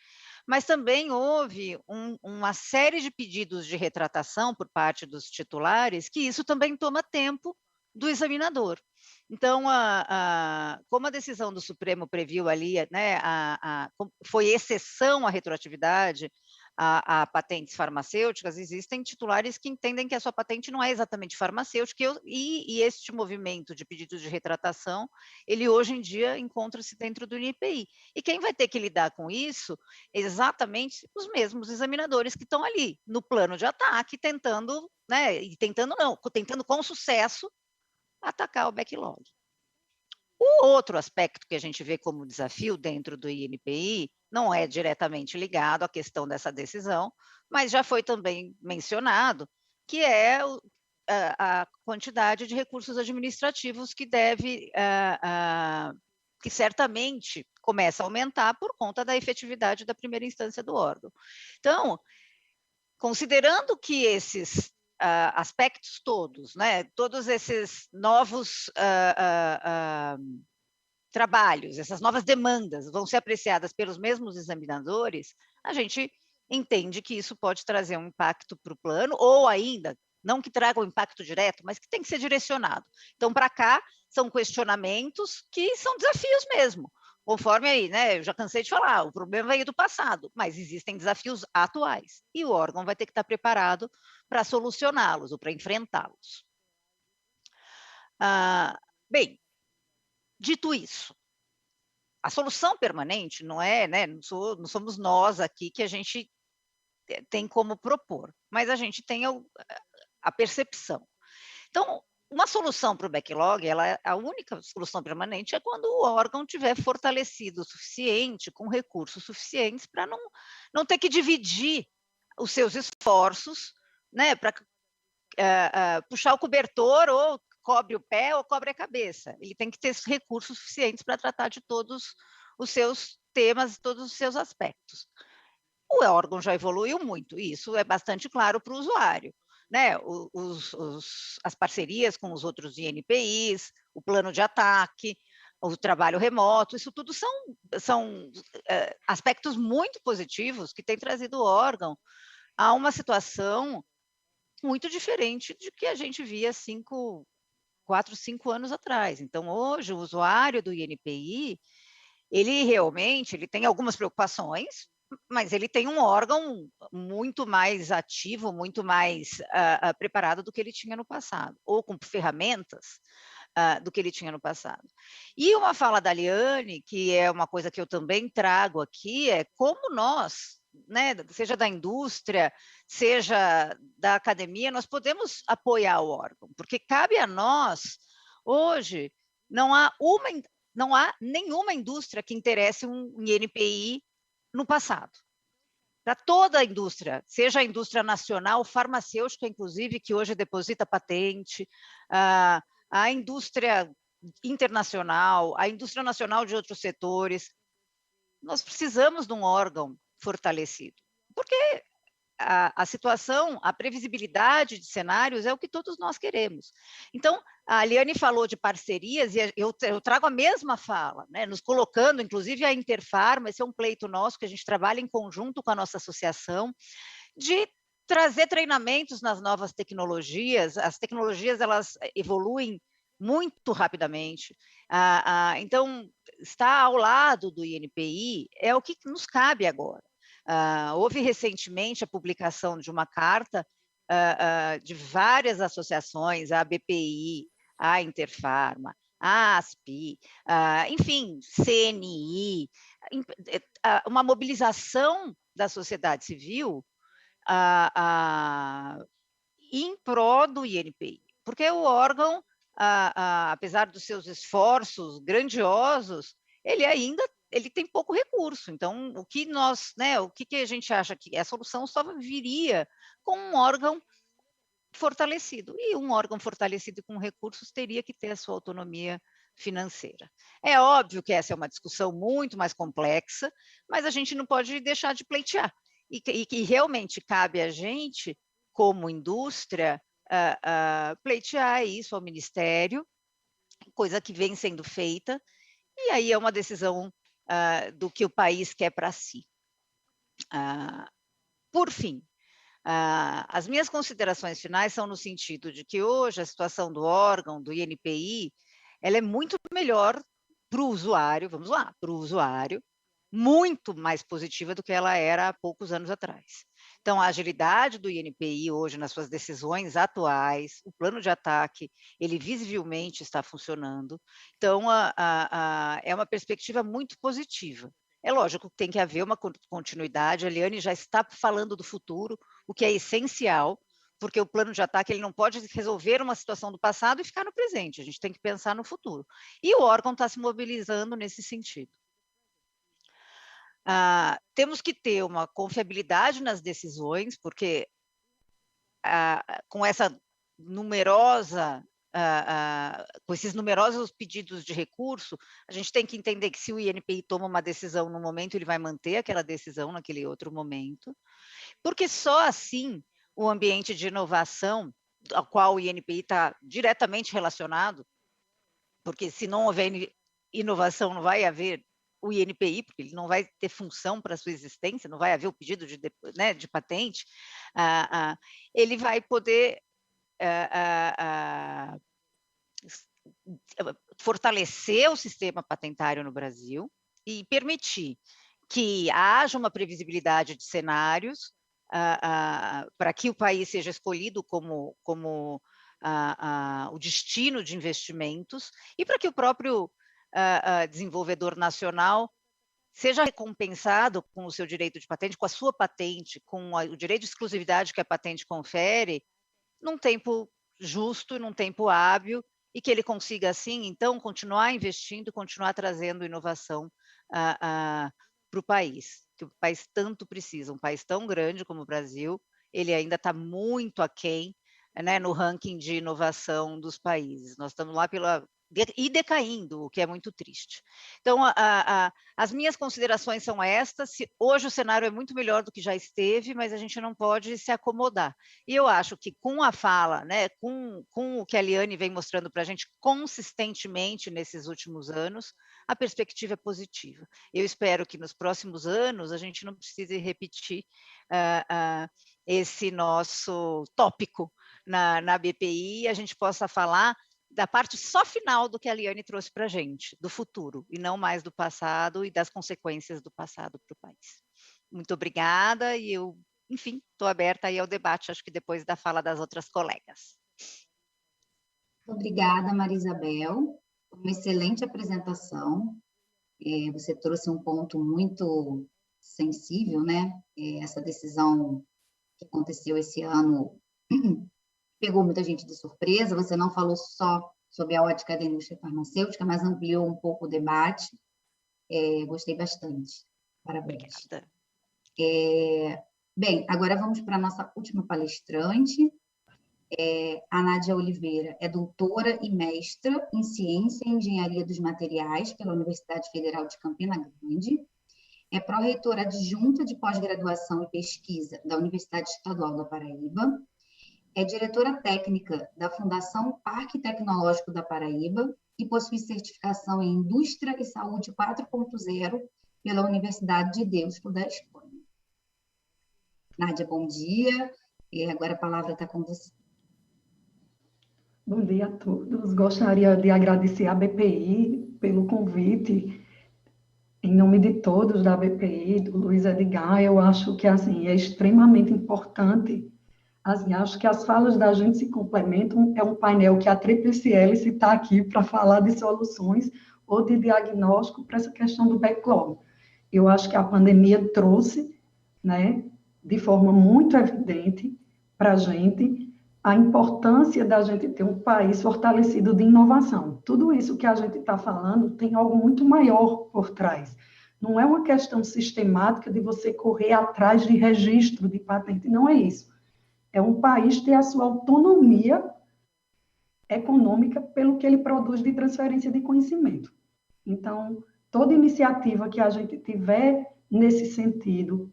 mas também houve uma série de pedidos de retratação por parte dos titulares, que isso também toma tempo do examinador. Então, como a decisão do Supremo previu ali, né, foi exceção à retroatividade a patentes farmacêuticas, existem titulares que entendem que a sua patente não é exatamente farmacêutica, e este movimento de pedidos de retratação, ele hoje em dia encontra-se dentro do INPI. E quem vai ter que lidar com isso? Exatamente os mesmos examinadores que estão ali, no plano de ataque, tentando, né, tentando com sucesso, atacar o backlog. O outro aspecto que a gente vê como desafio dentro do INPI não é diretamente ligado à questão dessa decisão, mas já foi também mencionado, que é a quantidade de recursos administrativos que que certamente começa a aumentar por conta da efetividade da primeira instância do órgão. Então, considerando que esses aspectos todos, né, todos esses novos trabalhos, essas novas demandas vão ser apreciadas pelos mesmos examinadores, a gente entende que isso pode trazer um impacto para o plano, ou ainda, não que traga um impacto direto, mas que tem que ser direcionado. Então, para cá, são questionamentos que são desafios mesmo, conforme aí, né, eu já cansei de falar, o problema veio do passado, mas existem desafios atuais, e o órgão vai ter que estar preparado para solucioná-los ou para enfrentá-los. Bem, dito isso, a solução permanente não é, né, não somos nós aqui que a gente tem como propor, mas a gente tem a percepção. Então, uma solução para o backlog, a única solução permanente é quando o órgão tiver fortalecido o suficiente, com recursos suficientes, para não ter que dividir os seus esforços, né, para puxar o cobertor, ou cobre o pé ou cobre a cabeça. Ele tem que ter recursos suficientes para tratar de todos os seus temas, todos os seus aspectos. O órgão já evoluiu muito, e isso é bastante claro para o usuário, né? As parcerias com os outros INPIs, o plano de ataque, o trabalho remoto, isso tudo são aspectos muito positivos que têm trazido o órgão a uma situação muito diferente de que a gente via 4, 5 anos atrás. Então, hoje, o usuário do INPI, ele tem algumas preocupações, mas ele tem um órgão muito mais ativo, muito mais preparado do que ele tinha no passado, ou com ferramentas do que ele tinha no passado. E uma fala da Liane, que é uma coisa que eu também trago aqui, é como nós, né, seja da indústria, seja da academia, nós podemos apoiar o órgão, porque cabe a nós, hoje, não há nenhuma indústria que interesse um INPI no passado. Para toda a indústria, seja a indústria nacional, farmacêutica, inclusive, que hoje deposita patente, a indústria internacional, a indústria nacional de outros setores, nós precisamos de um órgão fortalecido, porque a situação, a previsibilidade de cenários é o que todos nós queremos. Então, a Liane falou de parcerias, e eu trago a mesma fala, né, nos colocando, inclusive a Interfarma, esse é um pleito nosso, que a gente trabalha em conjunto com a nossa associação, de trazer treinamentos nas novas tecnologias. As tecnologias, elas evoluem muito rapidamente. Então, estar ao lado do INPI é o que nos cabe agora. Houve recentemente a publicação de uma carta de várias associações, a BPI, a Interfarma, a ASPI, enfim, CNI, uma mobilização da sociedade civil em prol do INPI, porque o órgão, apesar dos seus esforços grandiosos, ele tem pouco recurso. Então, o que a gente acha que a solução só viria com um órgão fortalecido, e um órgão fortalecido com recursos teria que ter a sua autonomia financeira. É óbvio que essa é uma discussão muito mais complexa, mas a gente não pode deixar de pleitear, e realmente cabe a gente, como indústria, pleitear isso ao Ministério, coisa que vem sendo feita, e aí é uma decisão do que o país quer para si. Por fim, as minhas considerações finais são no sentido de que hoje a situação do órgão, do INPI, ela é muito melhor para o usuário, vamos lá, para o usuário, muito mais positiva do que ela era há poucos anos atrás. Então, a agilidade do INPI hoje nas suas decisões atuais, o plano de ataque, ele visivelmente está funcionando. Então, é uma perspectiva muito positiva. É lógico que tem que haver uma continuidade, a Liane já está falando do futuro, o que é essencial, porque o plano de ataque ele não pode resolver uma situação do passado e ficar no presente, a gente tem que pensar no futuro. E o órgão está se mobilizando nesse sentido. Temos que ter uma confiabilidade nas decisões, porque com essa numerosa, com esses numerosos pedidos de recurso, a gente tem que entender que se o INPI toma uma decisão no momento, ele vai manter aquela decisão naquele outro momento, porque só assim o ambiente de inovação, ao qual o INPI está diretamente relacionado, porque se não houver inovação, não vai haver o INPI, porque ele não vai ter função para a sua existência, não vai haver o pedido de patente, ele vai poder fortalecer o sistema patentário no Brasil e permitir que haja uma previsibilidade de cenários para que o país seja escolhido como o destino de investimentos e para que o próprio desenvolvedor nacional seja recompensado com o seu direito de patente, com a sua patente, com o direito de exclusividade que a patente confere, num tempo justo, num tempo hábil, e que ele consiga, assim, então, continuar investindo, continuar trazendo inovação para o país, que o país tanto precisa. Um país tão grande como o Brasil, ele ainda está muito aquém, né, no ranking de inovação dos países. Nós estamos lá e decaindo, o que é muito triste. Então, as minhas considerações são estas. Hoje o cenário é muito melhor do que já esteve, mas a gente não pode se acomodar. E eu acho que com a fala, né, com o que a Liane vem mostrando para a gente consistentemente nesses últimos anos, a perspectiva é positiva. Eu espero que nos próximos anos a gente não precise repetir esse nosso tópico na BPI, a gente possa falar da parte só final do que a Liane trouxe para a gente, do futuro, e não mais do passado e das consequências do passado para o país. Muito obrigada, e eu, enfim, estou aberta aí ao debate, acho que depois da fala das outras colegas. Obrigada, Maria Isabel. Uma excelente apresentação. Você trouxe um ponto muito sensível, né? Essa decisão que aconteceu esse ano pegou muita gente de surpresa. Você não falou só sobre a ótica da indústria farmacêutica, mas ampliou um pouco o debate. Gostei bastante. Parabéns. Obrigada. Bem, agora vamos para a nossa última palestrante. A Nádia Oliveira é doutora e mestra em Ciência e Engenharia dos Materiais pela Universidade Federal de Campina Grande. É pró-reitora adjunta de pós-graduação e pesquisa da Universidade Estadual da Paraíba. É diretora técnica da Fundação Parque Tecnológico da Paraíba e possui certificação em Indústria e Saúde 4.0 pela Universidade de Deusto da Espanha. Nádia, bom dia. Agora a palavra está com você. Bom dia a todos. Gostaria de agradecer à BPI pelo convite. Em nome de todos da BPI, do Luiz Edgar, eu acho que assim, é extremamente importante. Assim, acho que as falas da gente se complementam. É um painel que a Tríplice Hélice está aqui para falar de soluções ou de diagnóstico para essa questão do backlog. Eu acho que a pandemia trouxe, né, de forma muito evidente para a gente, a importância da gente ter um país fortalecido de inovação. Tudo isso que a gente está falando tem algo muito maior por trás. Não é uma questão sistemática de você correr atrás de registro de patente, não é isso. É um país ter a sua autonomia econômica pelo que ele produz de transferência de conhecimento. Então, toda iniciativa que a gente tiver nesse sentido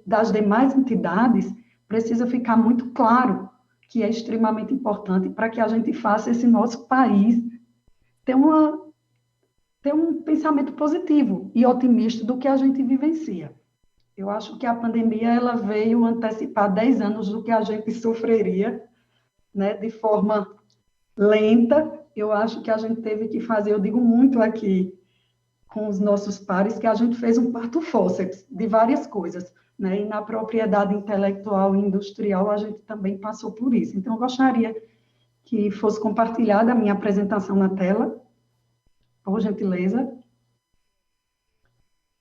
das demais entidades, precisa ficar muito claro que é extremamente importante para que a gente faça esse nosso país ter um pensamento positivo e otimista do que a gente vivencia. Eu acho que a pandemia ela veio antecipar 10 anos do que a gente sofreria, né, de forma lenta. Eu acho que a gente teve que fazer, eu digo muito aqui com os nossos pares, que a gente fez um parto fórceps de várias coisas, né? E na propriedade intelectual e industrial a gente também passou por isso. Então, eu gostaria que fosse compartilhada a minha apresentação na tela, por gentileza.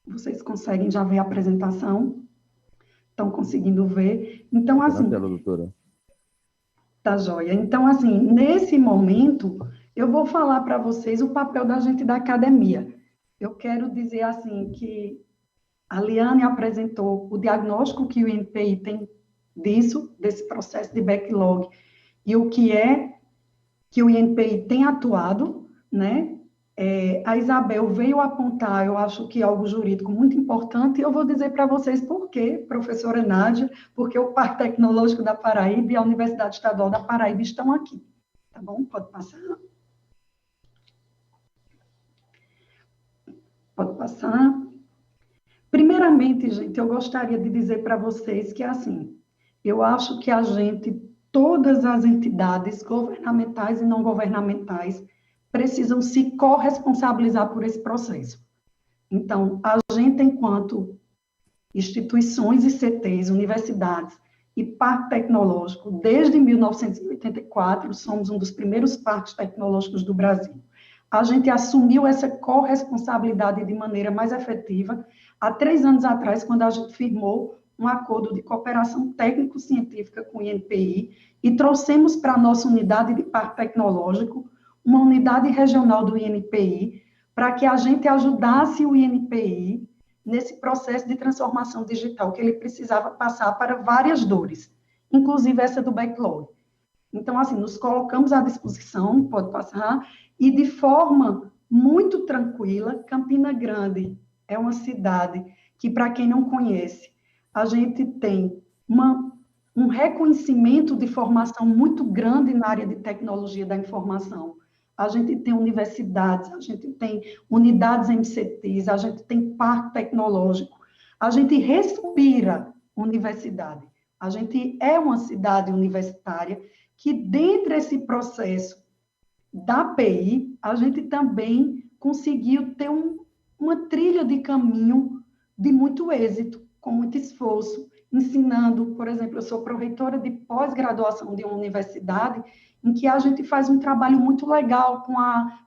Vocês conseguem já ver a apresentação? Estão conseguindo ver? Então, assim... Na tela, doutora. Tá joia. Então, assim, nesse momento, eu vou falar para vocês o papel da gente da academia. Eu quero dizer, assim, que a Liane apresentou o diagnóstico que o INPI tem desse processo de backlog, e o que é que o INPI tem atuado, né? A Isabel veio apontar, eu acho que algo jurídico muito importante, e eu vou dizer para vocês por quê, professora Nádia, porque o Parque Tecnológico da Paraíba e a Universidade Estadual da Paraíba estão aqui. Tá bom? Pode passar. Pode passar. Primeiramente, gente, eu gostaria de dizer para vocês que, assim, eu acho que a gente, todas as entidades governamentais e não governamentais, precisam se corresponsabilizar por esse processo. Então, a gente, enquanto instituições e CTs, universidades e parque tecnológico, desde 1984, somos um dos primeiros parques tecnológicos do Brasil. A gente assumiu essa corresponsabilidade de maneira mais efetiva há 3 anos atrás, quando a gente firmou um acordo de cooperação técnico-científica com o INPI e trouxemos para a nossa unidade de parque tecnológico uma unidade regional do INPI, para que a gente ajudasse o INPI nesse processo de transformação digital que ele precisava passar para várias dores, inclusive essa do backlog. Então, assim, nos colocamos à disposição, pode passar, e de forma muito tranquila, Campina Grande é uma cidade que, para quem não conhece, a gente tem um reconhecimento de formação muito grande na área de tecnologia da informação. A gente tem universidades, a gente tem unidades MCTs, a gente tem parque tecnológico, a gente respira universidade. A gente é uma cidade universitária que, dentro desse processo da PI, a gente também conseguiu ter uma trilha de caminho de muito êxito, com muito esforço ensinando, por exemplo, eu sou pró-reitora de pós-graduação de uma universidade, em que a gente faz um trabalho muito legal com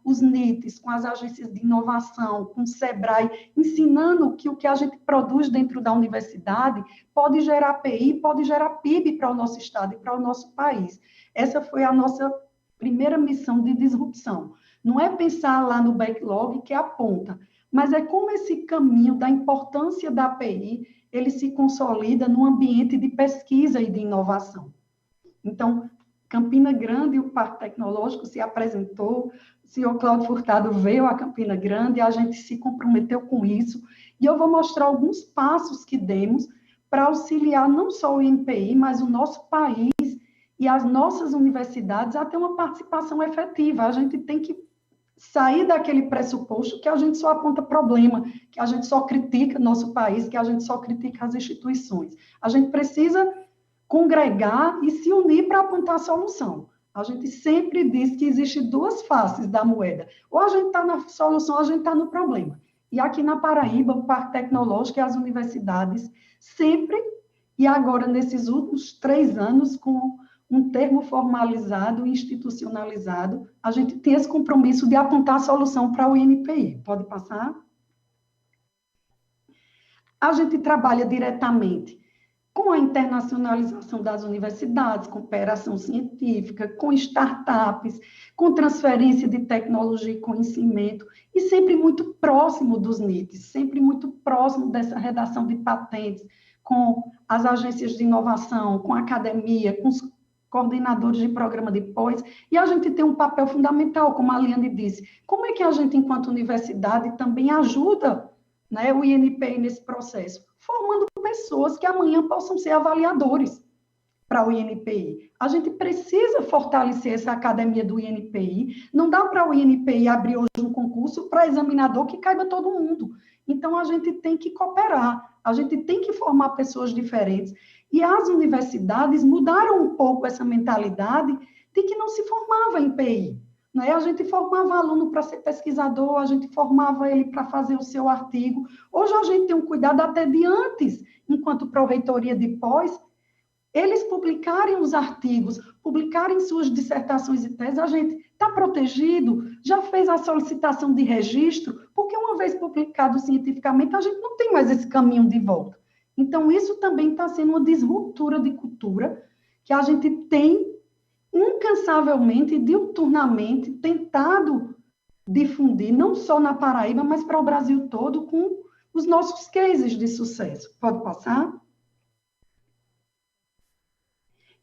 os NITs, com as agências de inovação, com o SEBRAE, ensinando que o que a gente produz dentro da universidade pode gerar PI, pode gerar PIB para o nosso estado e para o nosso país. Essa foi a nossa primeira missão de disrupção. Não é pensar lá no backlog que aponta, mas é como esse caminho da importância da API, ele se consolida no ambiente de pesquisa e de inovação. Então, Campina Grande, o Parque Tecnológico se apresentou, o senhor Cláudio Furtado veio a Campina Grande, a gente se comprometeu com isso, e eu vou mostrar alguns passos que demos para auxiliar não só o INPI, mas o nosso país e as nossas universidades a ter uma participação efetiva. A gente tem que sair daquele pressuposto que a gente só aponta problema, que a gente só critica nosso país, que a gente só critica as instituições. A gente precisa congregar e se unir para apontar a solução. A gente sempre diz que existem duas faces da moeda. Ou a gente está na solução, ou a gente está no problema. E aqui na Paraíba, o Parque Tecnológico e as universidades sempre, e agora nesses últimos 3 anos, com um termo formalizado e institucionalizado, a gente tem esse compromisso de apontar a solução para o INPI. Pode passar? A gente trabalha diretamente com a internacionalização das universidades, com cooperação científica, com startups, com transferência de tecnologia e conhecimento, e sempre muito próximo dos NITs, sempre muito próximo dessa redação de patentes, com as agências de inovação, com a academia, com os coordenadores de programa de pós, e a gente tem um papel fundamental, como a Liane disse. Como é que a gente, enquanto universidade, também ajuda, né, o INPI nesse processo? Formando pessoas que amanhã possam ser avaliadores para o INPI. A gente precisa fortalecer essa academia do INPI. Não dá para o INPI abrir hoje um concurso para examinador que caiba todo mundo. Então, a gente tem que cooperar, a gente tem que formar pessoas diferentes. E as universidades mudaram um pouco essa mentalidade de que não se formava em PI. Né? A gente formava aluno para ser pesquisador, a gente formava ele para fazer o seu artigo. Hoje a gente tem um cuidado até de antes, enquanto pró-reitoria de pós, eles publicarem os artigos, publicarem suas dissertações e teses, a gente está protegido, já fez a solicitação de registro, porque uma vez publicado cientificamente, a gente não tem mais esse caminho de volta. Então, isso também está sendo uma disruptura de cultura que a gente tem incansavelmente e diuturnamente tentado difundir, não só na Paraíba, mas para o Brasil todo, com os nossos cases de sucesso. Pode passar?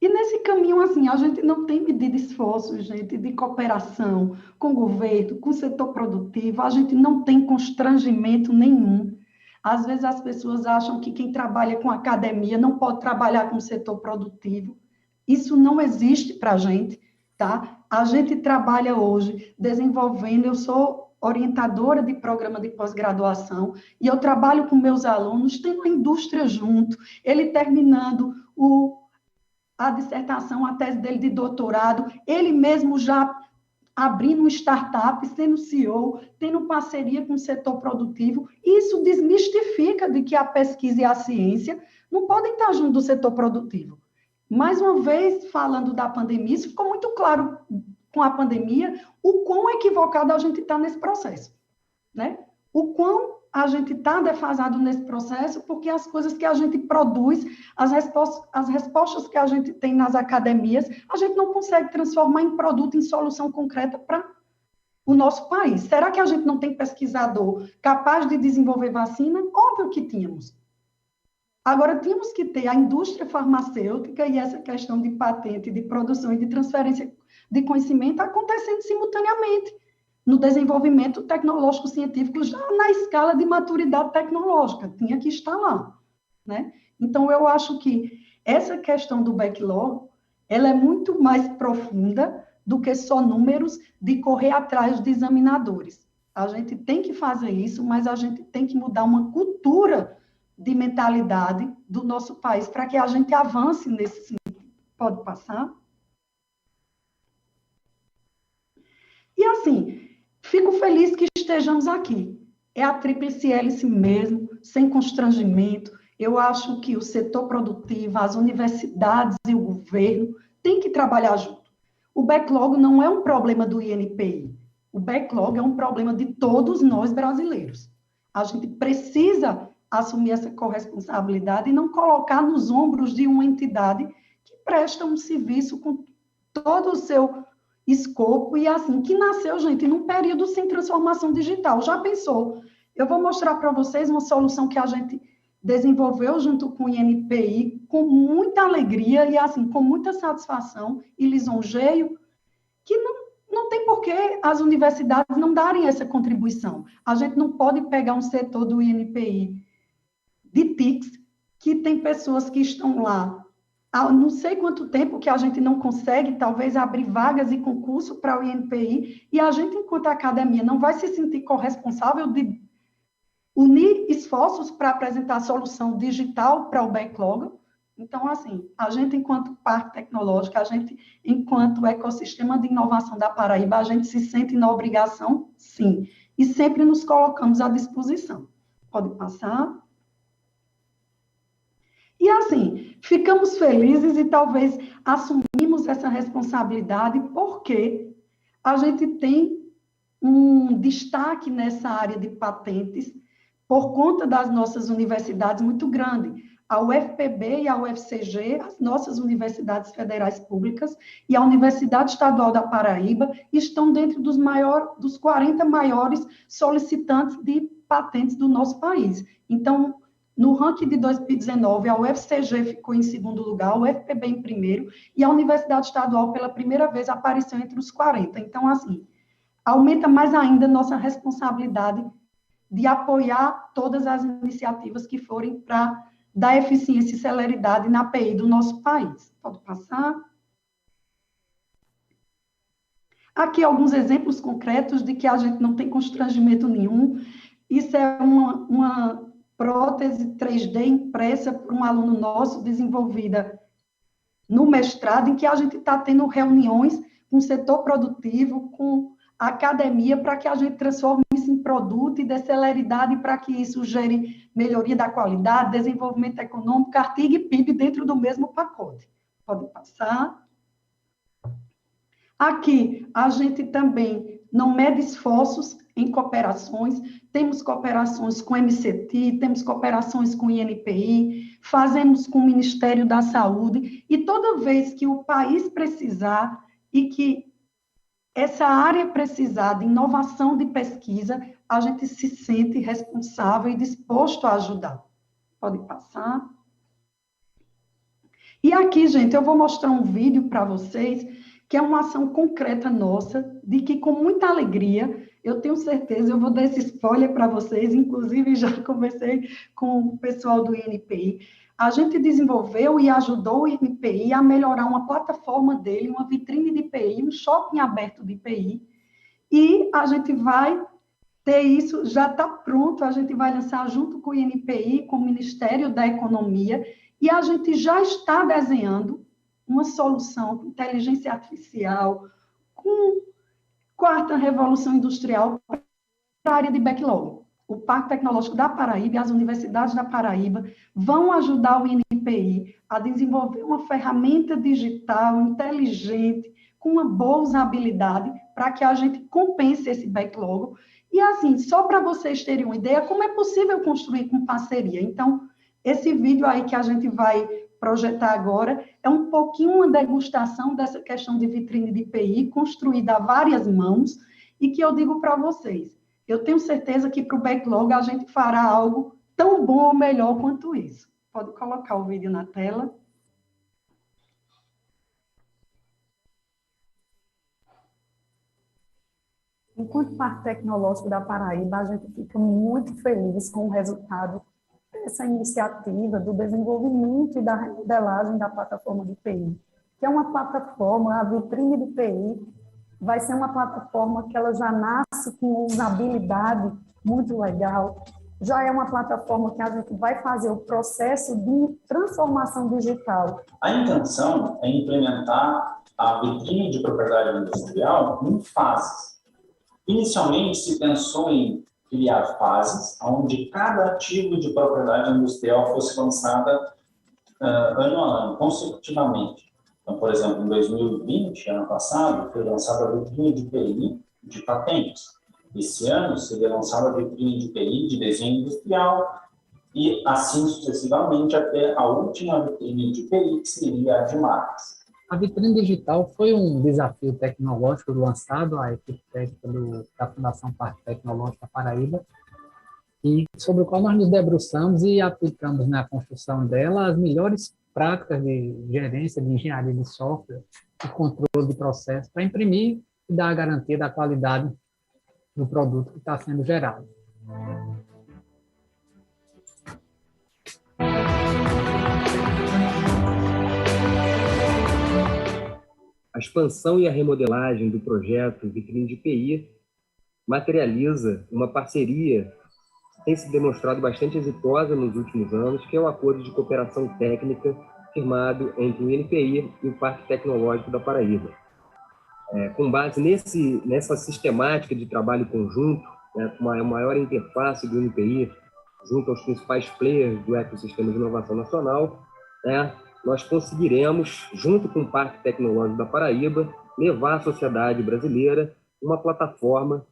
E nesse caminho, assim, a gente não tem medido esforços, gente, de cooperação com o governo, com o setor produtivo, a gente não tem constrangimento nenhum. Às vezes as pessoas acham que quem trabalha com academia não pode trabalhar com o setor produtivo. Isso não existe para a gente, tá? A gente trabalha hoje desenvolvendo, eu sou orientadora de programa de pós-graduação, e eu trabalho com meus alunos, tendo a indústria junto, ele terminando a dissertação, a tese dele de doutorado, ele mesmo já abrindo um startup, sendo CEO, tendo parceria com o setor produtivo. Isso desmistifica de que a pesquisa e a ciência não podem estar junto do setor produtivo. Mais uma vez, falando da pandemia, isso ficou muito claro com a pandemia, o quão equivocado a gente está nesse processo, né? O quão a gente está defasado nesse processo, porque as coisas que a gente produz, as respostas que a gente tem nas academias, a gente não consegue transformar em produto, em solução concreta para o nosso país. Será que a gente não tem pesquisador capaz de desenvolver vacina? Óbvio que tínhamos. Agora, tínhamos que ter a indústria farmacêutica e essa questão de patente, de produção e de transferência de conhecimento acontecendo simultaneamente no desenvolvimento tecnológico científico, já na escala de maturidade tecnológica, tinha que estar lá, né? Então, eu acho que essa questão do backlog, ela é muito mais profunda do que só números de correr atrás de examinadores. A gente tem que fazer isso, mas a gente tem que mudar uma cultura de mentalidade do nosso país para que a gente avance nesse sentido. Pode passar? E assim, fico feliz que estejamos aqui. É a tríplice hélice mesmo, sem constrangimento. Eu acho que o setor produtivo, as universidades e o governo têm que trabalhar junto. O backlog não é um problema do INPI. O backlog é um problema de todos nós brasileiros. A gente precisa assumir essa corresponsabilidade e não colocar nos ombros de uma entidade que presta um serviço com todo o seu escopo e assim, que nasceu, gente, num período sem transformação digital. Já pensou? Eu vou mostrar para vocês uma solução que a gente desenvolveu junto com o INPI com muita alegria e assim, com muita satisfação e lisonjeio, que não tem por que as universidades não darem essa contribuição. A gente não pode pegar um setor do INPI de TICs, que tem pessoas que estão lá há não sei quanto tempo que a gente não consegue, talvez, abrir vagas e concurso para o INPI, e a gente, enquanto academia, não vai se sentir corresponsável de unir esforços para apresentar a solução digital para o backlog. Então, assim, a gente, enquanto parque tecnológico, a gente, enquanto ecossistema de inovação da Paraíba, a gente se sente na obrigação, sim, e sempre nos colocamos à disposição. Pode passar. E, assim, ficamos felizes e talvez assumimos essa responsabilidade porque a gente tem um destaque nessa área de patentes por conta das nossas universidades muito grande. A UFPB e a UFCG, as nossas universidades federais públicas, e a Universidade Estadual da Paraíba estão dentro dos 40 maiores solicitantes de patentes do nosso país. Então, no ranking de 2019, a UFCG ficou em segundo lugar, a UFPB em primeiro, e a Universidade Estadual, pela primeira vez, apareceu entre os 40. Então, assim, aumenta mais ainda nossa responsabilidade de apoiar todas as iniciativas que forem para dar eficiência e celeridade na API do nosso país. Pode passar. Aqui alguns exemplos concretos de que a gente não tem constrangimento nenhum. Isso é uma prótese 3D impressa por um aluno nosso, desenvolvida no mestrado, em que a gente está tendo reuniões com o setor produtivo, com a academia, para que a gente transforme isso em produto e dê celeridade para que isso gere melhoria da qualidade, desenvolvimento econômico, artigo e PIB dentro do mesmo pacote. Pode passar. Aqui, a gente também não mede esforços em cooperações, temos cooperações com o MCT, temos cooperações com o INPI, fazemos com o Ministério da Saúde, e toda vez que o país precisar e que essa área precisar de inovação de pesquisa, a gente se sente responsável e disposto a ajudar. Pode passar. E aqui, gente, eu vou mostrar um vídeo para vocês, que é uma ação concreta nossa, de que com muita alegria, eu tenho certeza, eu vou dar esse spoiler para vocês, inclusive já conversei com o pessoal do INPI, a gente desenvolveu e ajudou o INPI a melhorar uma plataforma dele, uma vitrine de IPI, um shopping aberto de IPI, e a gente vai ter isso, já está pronto, a gente vai lançar junto com o INPI, com o Ministério da Economia, e a gente já está desenhando uma solução com inteligência artificial, com quarta revolução industrial para a área de backlog. O Parque Tecnológico da Paraíba e as universidades da Paraíba vão ajudar o INPI a desenvolver uma ferramenta digital inteligente, com uma boa usabilidade, para que a gente compense esse backlog. E assim, só para vocês terem uma ideia, como é possível construir com parceria. Então, esse vídeo aí que a gente vai projetar agora é um pouquinho uma degustação dessa questão de vitrine de IPI, construída a várias mãos, e que eu digo para vocês, eu tenho certeza que para o backlog a gente fará algo tão bom ou melhor quanto isso. Pode colocar o vídeo na tela. Enquanto Parque Tecnológico da Paraíba, a gente fica muito feliz com o resultado dessa iniciativa do desenvolvimento e da remodelagem da plataforma de IPI, que é uma plataforma, a vitrine de IPI, vai ser uma plataforma que ela já nasce com usabilidade muito legal, já é uma plataforma que a gente vai fazer o processo de transformação digital. A intenção é implementar a vitrine de propriedade industrial em fases. Inicialmente se pensou em criar fases onde cada ativo de propriedade industrial fosse lançada ano a ano, consecutivamente. Então, por exemplo, em 2020, ano passado, foi lançada a vitrine de PI de patentes. Esse ano seria lançada a vitrine de PI de desenho industrial e assim sucessivamente até a última vitrine de PI, que seria a de marcas. A vitrine digital foi um desafio tecnológico lançado à equipe técnica da Fundação Parque Tecnológico Paraíba, e sobre o qual nós nos debruçamos e aplicamos na construção dela as melhores práticas de gerência, de engenharia de software e controle de processo para imprimir e dar a garantia da qualidade do produto que está sendo gerado. A expansão e a remodelagem do projeto Vitrine de PI materializa uma parceria que tem se demonstrado bastante exitosa nos últimos anos, que é o acordo de cooperação técnica firmado entre o INPI e o Parque Tecnológico da Paraíba. Com base nessa sistemática de trabalho conjunto, com a maior interface do INPI junto aos principais players do ecossistema de inovação nacional, nós conseguiremos, junto com o Parque Tecnológico da Paraíba, levar à sociedade brasileira uma plataforma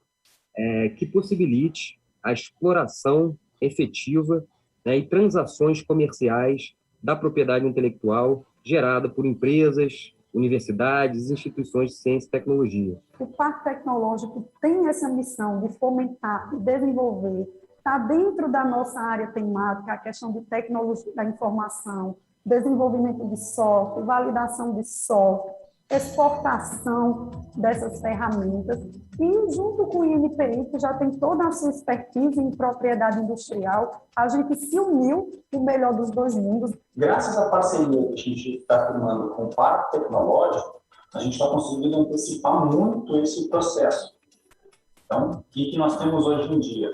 que possibilite a exploração efetiva e transações comerciais da propriedade intelectual gerada por empresas, universidades, instituições de ciência e tecnologia. O Parque Tecnológico tem essa missão de fomentar e desenvolver, está dentro da nossa área temática, a questão de tecnologia da informação, desenvolvimento de software, validação de software, exportação dessas ferramentas, e junto com o INPI, que já tem toda a sua expertise em propriedade industrial, a gente se uniu o melhor dos dois mundos. Graças à parceria que a gente está firmando com o Parque Tecnológico, a gente está conseguindo antecipar muito esse processo. Então, o que nós temos hoje em dia?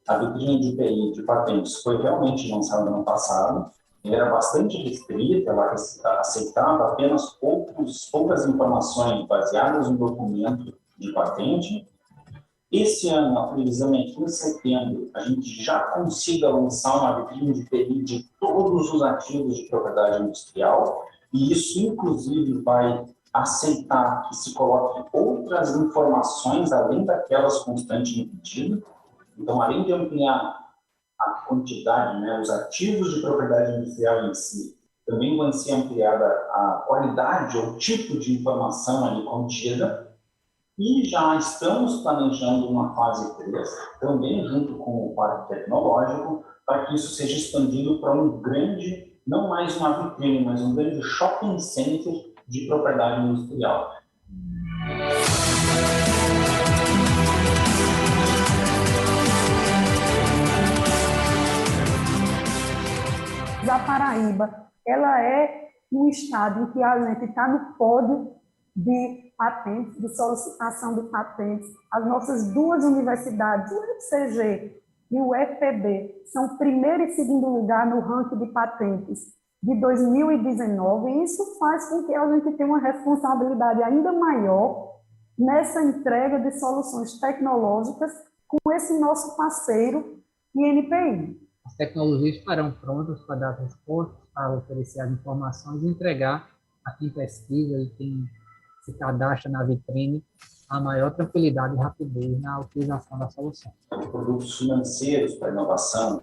A vitrine de PI de patentes foi realmente lançada no passado, era bastante restrita, ela aceitava apenas poucas informações baseadas no documento de patente. Esse ano, a previsão é que em setembro a gente já consiga lançar uma vitrine de PI de todos os ativos de propriedade industrial, e isso, inclusive, vai aceitar que se coloque outras informações além daquelas constantes no pedido. Então, além de ampliar a quantidade, os ativos de propriedade industrial em si, também vai ser ampliada a qualidade ou tipo de informação ali contida, e já estamos planejando uma fase 3, também junto com o Parque Tecnológico, para que isso seja expandido para um grande, não mais uma vitrine, mas um grande shopping center de propriedade industrial. A Paraíba, ela é um estado em que a gente está no pódio de patentes, de solicitação de patentes. As nossas duas universidades, o UFCG e o UFPB, são primeiro e segundo lugar no ranking de patentes de 2019, e isso faz com que a gente tenha uma responsabilidade ainda maior nessa entrega de soluções tecnológicas com esse nosso parceiro, INPI. As tecnologias estarão prontas para dar respostas, para oferecer as informações e entregar a quem pesquisa e quem se cadastra na vitrine a maior tranquilidade e rapidez na utilização da solução. Produtos financeiros para inovação,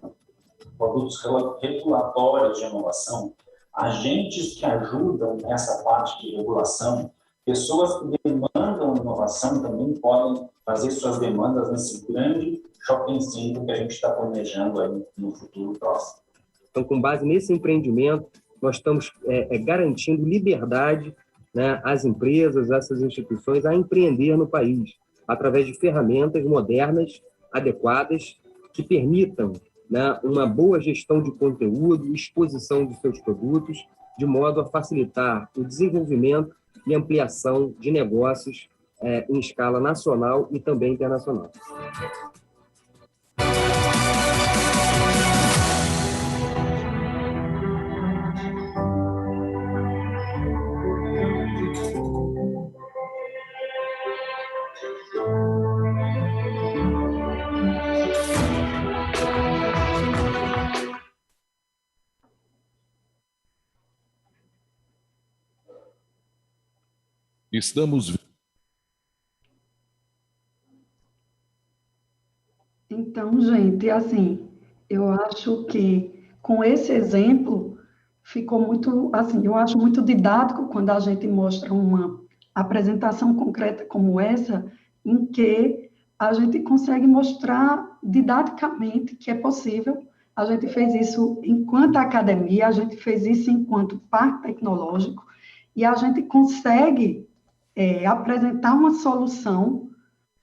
produtos regulatórios de inovação, agentes que ajudam nessa parte de regulação, pessoas que demandam inovação também podem fazer suas demandas nesse grande shopping center que a gente está planejando aí no futuro próximo. Então, com base nesse empreendimento, nós estamos garantindo liberdade, às empresas, a essas instituições, a empreender no país, através de ferramentas modernas, adequadas, que permitam uma boa gestão de conteúdo e exposição de seus produtos, de modo a facilitar o desenvolvimento e ampliação de negócios em escala nacional e também internacional. Estamos... Então, gente, assim, eu acho que com esse exemplo ficou muito, assim, eu acho muito didático quando a gente mostra uma apresentação concreta como essa, em que a gente consegue mostrar didaticamente que é possível. A gente fez isso enquanto academia, a gente fez isso enquanto parque tecnológico, e a gente consegue apresentar uma solução,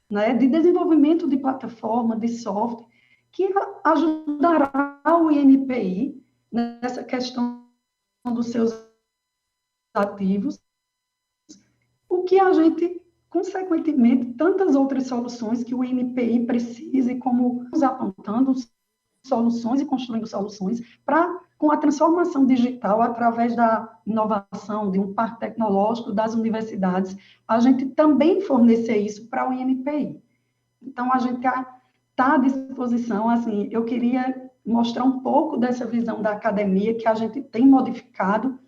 né, de desenvolvimento de plataforma, de software, que ajudará o INPI nessa questão dos seus ativos, o que a gente, consequentemente, tantas outras soluções que o INPI precisa, e como nos apontando soluções e construindo soluções para, com a transformação digital, através da inovação, de um parque tecnológico, das universidades, a gente também fornecer isso para o INPI. Então, a gente está à disposição, assim, eu queria mostrar um pouco dessa visão da academia que a gente tem modificado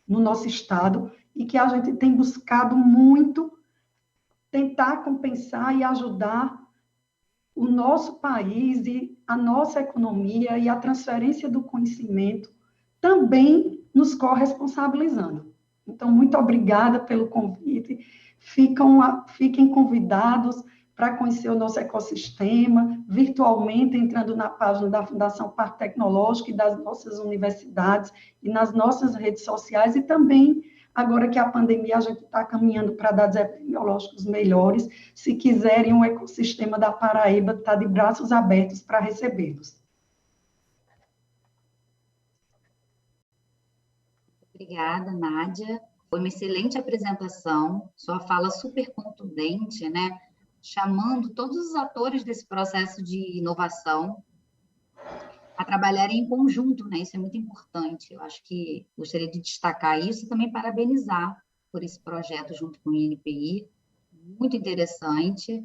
no nosso estado e que a gente tem buscado muito tentar compensar e ajudar o nosso país e a nossa economia e a transferência do conhecimento também nos corresponsabilizando. Então, muito obrigada pelo convite. Fiquem convidados para conhecer o nosso ecossistema, virtualmente, entrando na página da Fundação Parque Tecnológico e das nossas universidades e nas nossas redes sociais, e também, agora que a pandemia, a gente está caminhando para dados epidemiológicos melhores. Se quiserem, o ecossistema da Paraíba está de braços abertos para recebê-los. Obrigada, Nádia. Foi uma excelente apresentação, sua fala super contundente, né? Chamando todos os atores desse processo de inovação a trabalharem em conjunto, né? Isso é muito importante. Eu acho que gostaria de destacar isso e também parabenizar por esse projeto junto com o INPI. Muito interessante.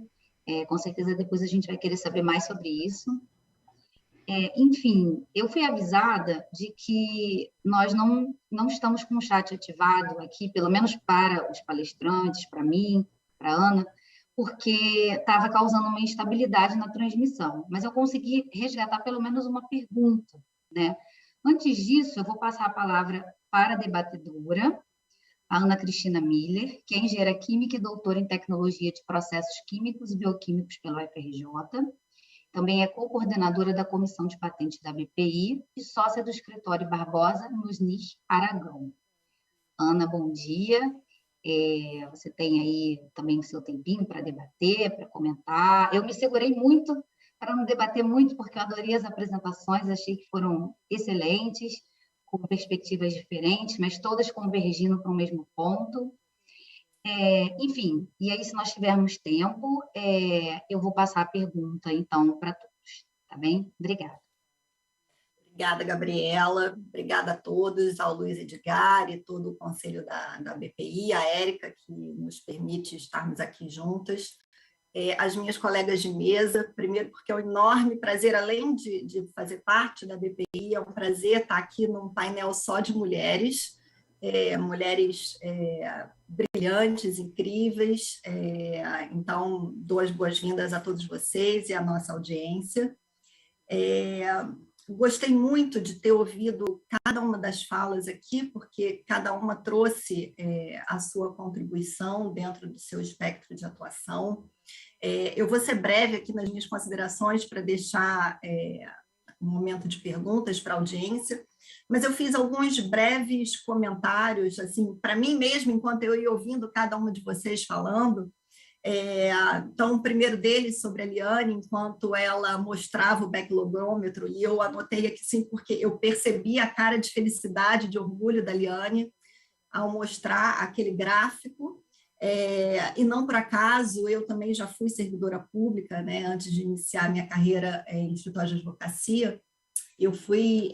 Com certeza depois a gente vai querer saber mais sobre isso. Enfim, eu fui avisada de que nós não estamos com o chat ativado aqui, pelo menos para os palestrantes, para mim, para a Ana, porque estava causando uma instabilidade na transmissão. Mas eu consegui resgatar pelo menos uma pergunta, né? Antes disso, eu vou passar a palavra para a debatedora, a Ana Cristina Miller, que é engenheira química e doutora em tecnologia de processos químicos e bioquímicos pela UFRJ. Também é co-coordenadora da Comissão de Patentes da BPI e sócia do Escritório Barbosa no SNIS Aragão. Ana, bom dia. Você tem aí também o seu tempinho para debater, para comentar. Eu me segurei muito para não debater muito, porque eu adorei as apresentações, achei que foram excelentes, com perspectivas diferentes, mas todas convergindo para o mesmo ponto. Enfim, e aí, se nós tivermos tempo, eu vou passar a pergunta, então, para todos, tá bem? Obrigada. Obrigada, Gabriela. Obrigada a todos, ao Luiz Edgar e todo o conselho da BPI, a Érica, que nos permite estarmos aqui juntas. As minhas colegas de mesa, primeiro porque é um enorme prazer, além de fazer parte da BPI, é um prazer estar aqui num painel só de mulheres, mulheres brilhantes, incríveis. Então, dou as boas-vindas a todos vocês e à nossa audiência. Gostei muito de ter ouvido cada uma das falas aqui, porque cada uma trouxe a sua contribuição dentro do seu espectro de atuação. Eu vou ser breve aqui nas minhas considerações para deixar um momento de perguntas para a audiência, mas eu fiz alguns breves comentários, assim, para mim mesmo, enquanto eu ia ouvindo cada uma de vocês falando. Então, o primeiro deles sobre a Liane, enquanto ela mostrava o backlogômetro, e eu anotei aqui sim, porque eu percebi a cara de felicidade, de orgulho da Liane ao mostrar aquele gráfico, e não por acaso, eu também já fui servidora pública, né, antes de iniciar minha carreira em escritório de advocacia. Eu fui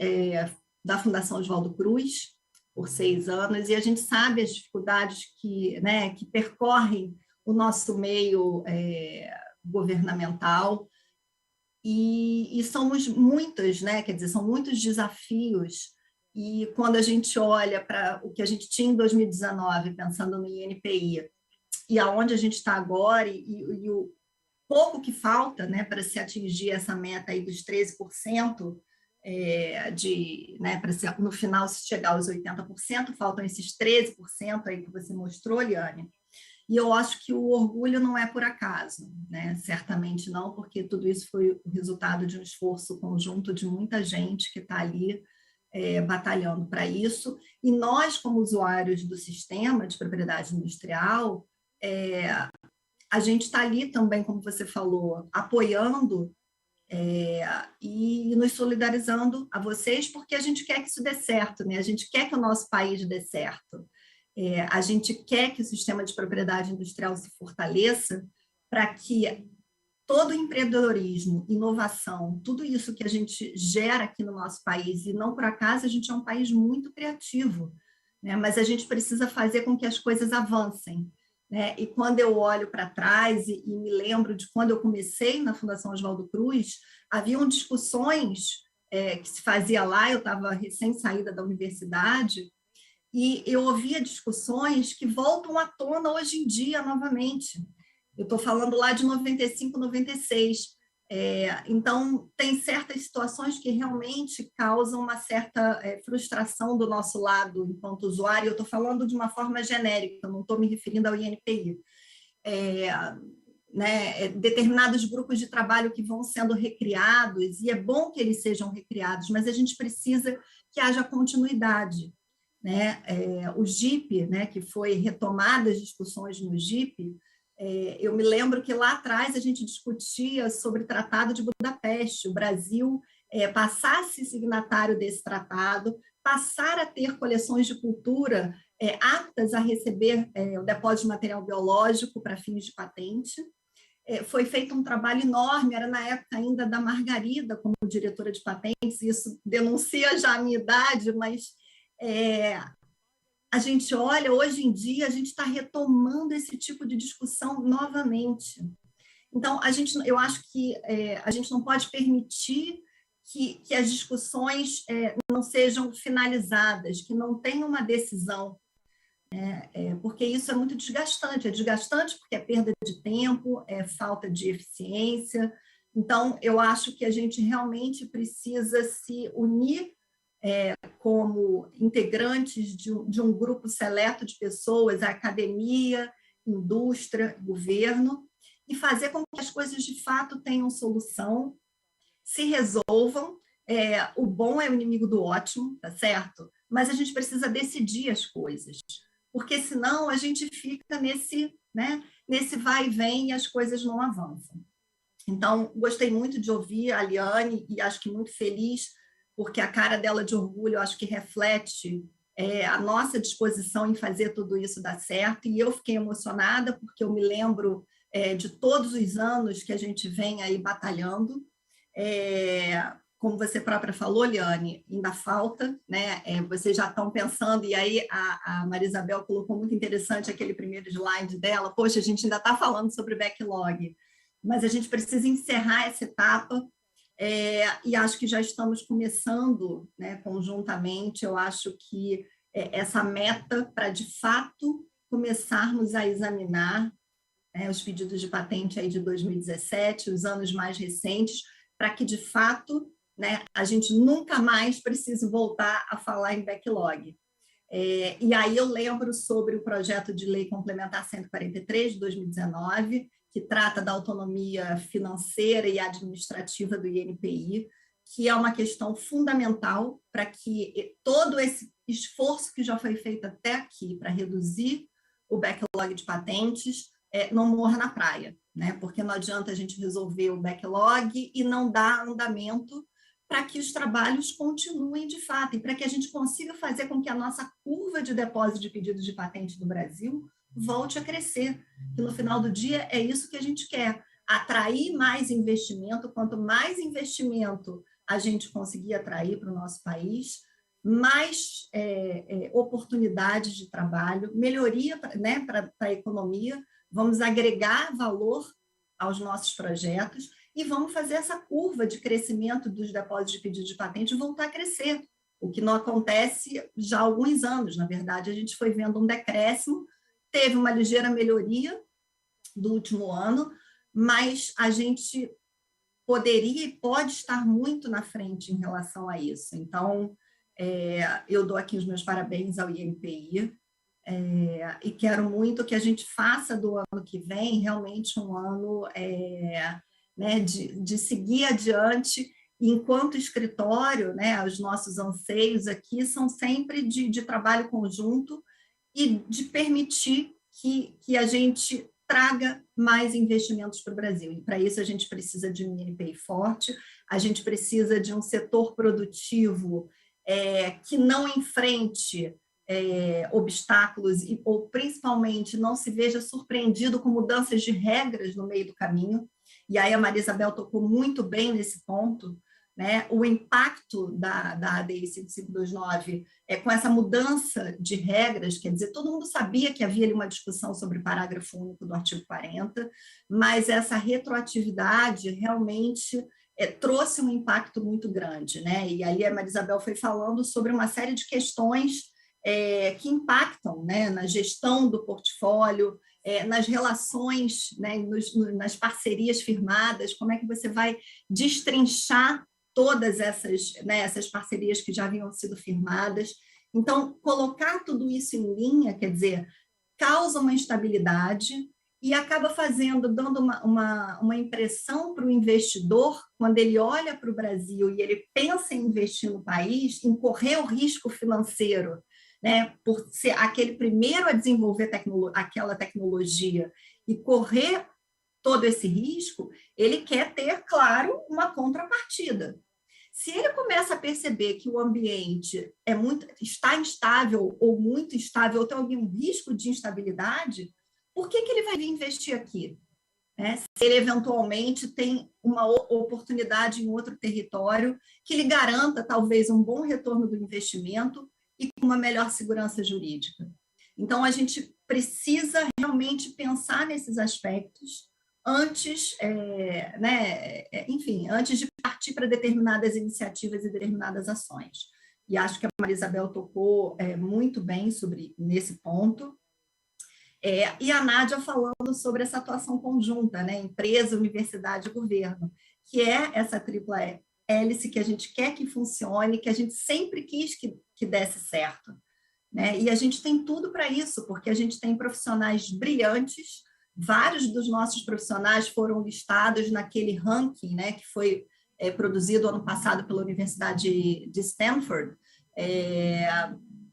da Fundação Oswaldo Cruz por 6 anos, e a gente sabe as dificuldades que percorrem o nosso meio governamental, e somos muitas, né? Quer dizer, são muitos desafios, e quando a gente olha para o que a gente tinha em 2019, pensando no INPI, e aonde a gente está agora e o pouco que falta, né, para se atingir essa meta aí dos 13%, para no final se chegar aos 80%, faltam esses 13% aí que você mostrou, Liane. E eu acho que o orgulho não é por acaso, né? Certamente não, porque tudo isso foi o resultado de um esforço conjunto de muita gente que está ali batalhando para isso. E nós, como usuários do sistema de propriedade industrial, a gente está ali também, como você falou, apoiando e nos solidarizando a vocês, porque a gente quer que isso dê certo, né? A gente quer que o nosso país dê certo. A gente quer que o sistema de propriedade industrial se fortaleça para que todo empreendedorismo, inovação, tudo isso que a gente gera aqui no nosso país, e não por acaso a gente é um país muito criativo, né? Mas a gente precisa fazer com que as coisas avancem, né? E quando eu olho para trás e me lembro de quando eu comecei na Fundação Oswaldo Cruz, haviam discussões que se fazia lá, eu estava recém-saída da universidade, e eu ouvia discussões que voltam à tona hoje em dia novamente. Eu estou falando lá de 95, 96. Então, tem certas situações que realmente causam uma certa frustração do nosso lado, enquanto usuário. Eu estou falando de uma forma genérica, não estou me referindo ao INPI. Determinados grupos de trabalho que vão sendo recriados, e é bom que eles sejam recriados, mas a gente precisa que haja continuidade. Né? O GIP, né, que foi retomada as discussões no GIP, eu me lembro que lá atrás a gente discutia sobre o Tratado de Budapeste, o Brasil passasse signatário desse tratado, passar a ter coleções de cultura aptas a receber o depósito de material biológico para fins de patente. Foi feito um trabalho enorme, era na época ainda da Margarida como diretora de patentes, isso denuncia já a minha idade, mas a gente olha, hoje em dia, a gente está retomando esse tipo de discussão novamente. Então, eu acho que a gente não pode permitir que as discussões não sejam finalizadas, que não tenha uma decisão, porque isso é muito desgastante. É desgastante porque é perda de tempo, é falta de eficiência. Então, eu acho que a gente realmente precisa se unir como integrantes de um grupo seleto de pessoas, a academia, indústria, governo, e fazer com que as coisas de fato tenham solução, se resolvam. O bom é o inimigo do ótimo, tá certo? Mas a gente precisa decidir as coisas, porque senão a gente fica nesse vai e vem e as coisas não avançam. Então, gostei muito de ouvir a Liane e acho que muito feliz porque a cara dela de orgulho, eu acho que reflete a nossa disposição em fazer tudo isso dar certo, e eu fiquei emocionada, porque eu me lembro de todos os anos que a gente vem aí batalhando. Como você própria falou, Liane, ainda falta, né? Vocês já estão pensando, e aí a Maria Isabel colocou muito interessante aquele primeiro slide dela, poxa, a gente ainda está falando sobre backlog, mas a gente precisa encerrar essa etapa, e acho que já estamos começando, né, conjuntamente. Eu acho que essa meta para, de fato, começarmos a examinar os pedidos de patente aí de 2017, os anos mais recentes, para que, de fato, né, a gente nunca mais precise voltar a falar em backlog. E aí eu lembro sobre o projeto de lei complementar 143 de 2019, que trata da autonomia financeira e administrativa do INPI, que é uma questão fundamental para que todo esse esforço que já foi feito até aqui para reduzir o backlog de patentes não morra na praia, né? Porque não adianta a gente resolver o backlog e não dar andamento para que os trabalhos continuem de fato, e para que a gente consiga fazer com que a nossa curva de depósito de pedidos de patente do Brasil volte a crescer, que no final do dia é isso que a gente quer, atrair mais investimento. Quanto mais investimento a gente conseguir atrair para o nosso país, mais oportunidades de trabalho, melhoria, né, para a economia, vamos agregar valor aos nossos projetos e vamos fazer essa curva de crescimento dos depósitos de pedido de patente voltar a crescer, o que não acontece já há alguns anos. Na verdade, a gente foi vendo um decréscimo teve uma ligeira melhoria do último ano, mas a gente poderia e pode estar muito na frente em relação a isso. Então, eu dou aqui os meus parabéns ao INPI, e quero muito que a gente faça do ano que vem realmente um ano né, de seguir adiante. Enquanto escritório, né, os nossos anseios aqui são sempre de trabalho conjunto e de permitir que a gente traga mais investimentos para o Brasil. E, para isso, a gente precisa de um INPI forte, a gente precisa de um setor produtivo que não enfrente obstáculos ou, principalmente, não se veja surpreendido com mudanças de regras no meio do caminho. E aí a Maria Isabel tocou muito bem nesse ponto, né? O impacto da ADI 5529 com essa mudança de regras, quer dizer, todo mundo sabia que havia ali uma discussão sobre o parágrafo único do artigo 40, mas essa retroatividade realmente trouxe um impacto muito grande, né? E aí a Maria Isabel foi falando sobre uma série de questões que impactam, né, na gestão do portfólio, nas relações, né, nas parcerias firmadas, como é que você vai destrinchar todas essas, né, essas parcerias que já haviam sido firmadas. Então, colocar tudo isso em linha, quer dizer, causa uma instabilidade e acaba dando uma impressão para o investidor, quando ele olha para o Brasil e ele pensa em investir no país, em correr o risco financeiro, né, por ser aquele primeiro a desenvolver aquela tecnologia e correr todo esse risco, ele quer ter, claro, uma contrapartida. Se ele começa a perceber que o ambiente está instável ou muito instável, ou tem algum risco de instabilidade, por que ele vai vir investir aqui? Se ele eventualmente tem uma oportunidade em outro território que lhe garanta talvez um bom retorno do investimento e uma melhor segurança jurídica. Então, a gente precisa realmente pensar nesses aspectos antes, enfim, antes de partir para determinadas iniciativas e determinadas ações. E acho que a Maria Isabel tocou muito bem nesse ponto. E a Nádia falando sobre essa atuação conjunta, né, empresa, universidade e governo, que é essa tripla hélice que a gente quer que funcione, que a gente sempre quis que desse certo, né? E a gente tem tudo para isso, porque a gente tem profissionais brilhantes, vários dos nossos profissionais foram listados naquele ranking, né, que foi produzido ano passado pela Universidade de Stanford,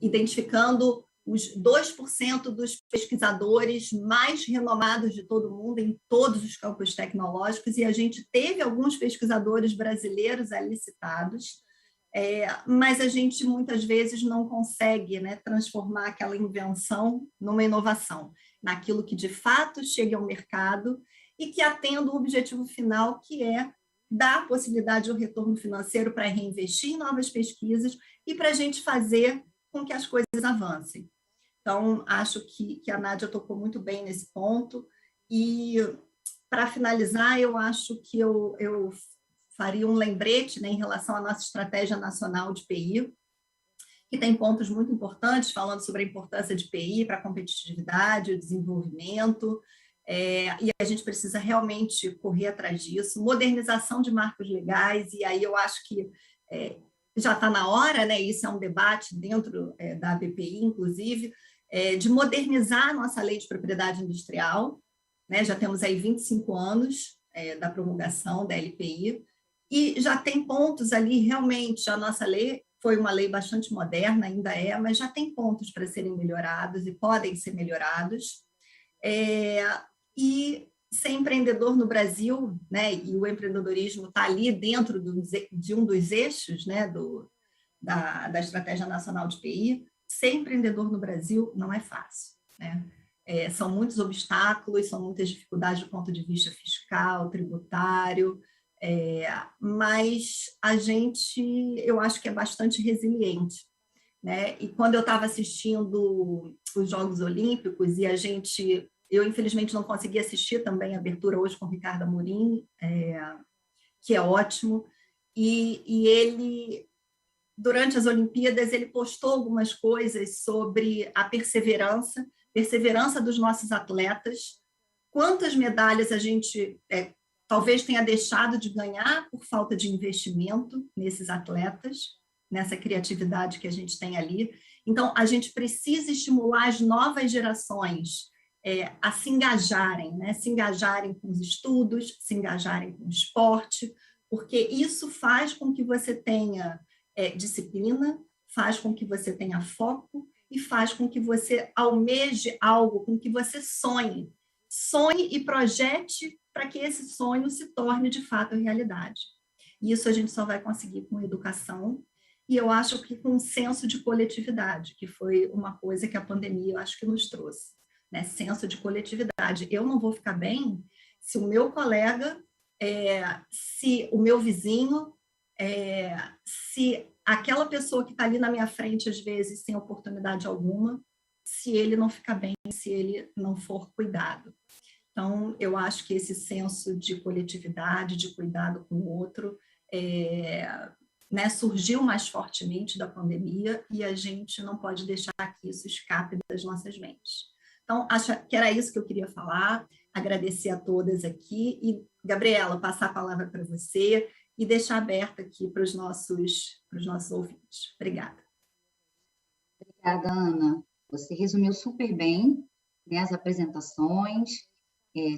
identificando os 2% dos pesquisadores mais renomados de todo o mundo em todos os campos tecnológicos, e a gente teve alguns pesquisadores brasileiros ali citados, mas a gente muitas vezes não consegue, né, transformar aquela invenção numa inovação, naquilo que de fato chegue ao mercado e que atenda o objetivo final, que é dar possibilidade de um retorno financeiro para reinvestir em novas pesquisas e para a gente fazer com que as coisas avancem. Então, acho que a Nádia tocou muito bem nesse ponto. E, para finalizar, eu acho que eu faria um lembrete, né, em relação à nossa estratégia nacional de PI, que tem pontos muito importantes, falando sobre a importância de PI para a competitividade, o desenvolvimento, e a gente precisa realmente correr atrás disso. Modernização de marcos legais, e aí eu acho que já está na hora, né, isso é um debate dentro da ABPI, inclusive, de modernizar a nossa lei de propriedade industrial, né? Já temos aí 25 anos da promulgação da LPI, e já tem pontos ali, realmente, a nossa lei foi uma lei bastante moderna, ainda mas já tem pontos para serem melhorados e podem ser melhorados. E ser empreendedor no Brasil, né, e o empreendedorismo está ali dentro de um dos eixos, né, da Estratégia Nacional de PI, ser empreendedor no Brasil não é fácil, né? São muitos obstáculos, são muitas dificuldades do ponto de vista fiscal, tributário, mas a gente, eu acho que é bastante resiliente, né? E quando eu estava assistindo os Jogos Olímpicos, e eu infelizmente não consegui assistir também a abertura hoje com o Ricardo Amorim, que é ótimo, e ele, durante as Olimpíadas, ele postou algumas coisas sobre a perseverança perseverança dos nossos atletas, quantas medalhas a gente talvez tenha deixado de ganhar por falta de investimento nesses atletas, nessa criatividade que a gente tem ali. Então, a gente precisa estimular as novas gerações a se engajarem, né? Se engajarem com os estudos, se engajarem com o esporte, porque isso faz com que você tenha disciplina, faz com que você tenha foco e faz com que você almeje algo, com que você sonhe. Sonhe e projete para que esse sonho se torne de fato realidade. E isso a gente só vai conseguir com educação e eu acho que com um senso de coletividade, que foi uma coisa que a pandemia eu acho que nos trouxe, né? Senso de coletividade. Eu não vou ficar bem se o meu colega, se o meu vizinho, se aquela pessoa que está ali na minha frente, às vezes, sem oportunidade alguma, se ele não ficar bem, se ele não for cuidado. Então, eu acho que esse senso de coletividade, de cuidado com o outro, né, surgiu mais fortemente da pandemia e a gente não pode deixar que isso escape das nossas mentes. Então, acho que era isso que eu queria falar, agradecer a todas aqui e, Gabriela, passar a palavra para você e deixar aberta aqui para os nossos ouvintes. Obrigada. Obrigada, Ana. Você resumiu super bem, né, as apresentações,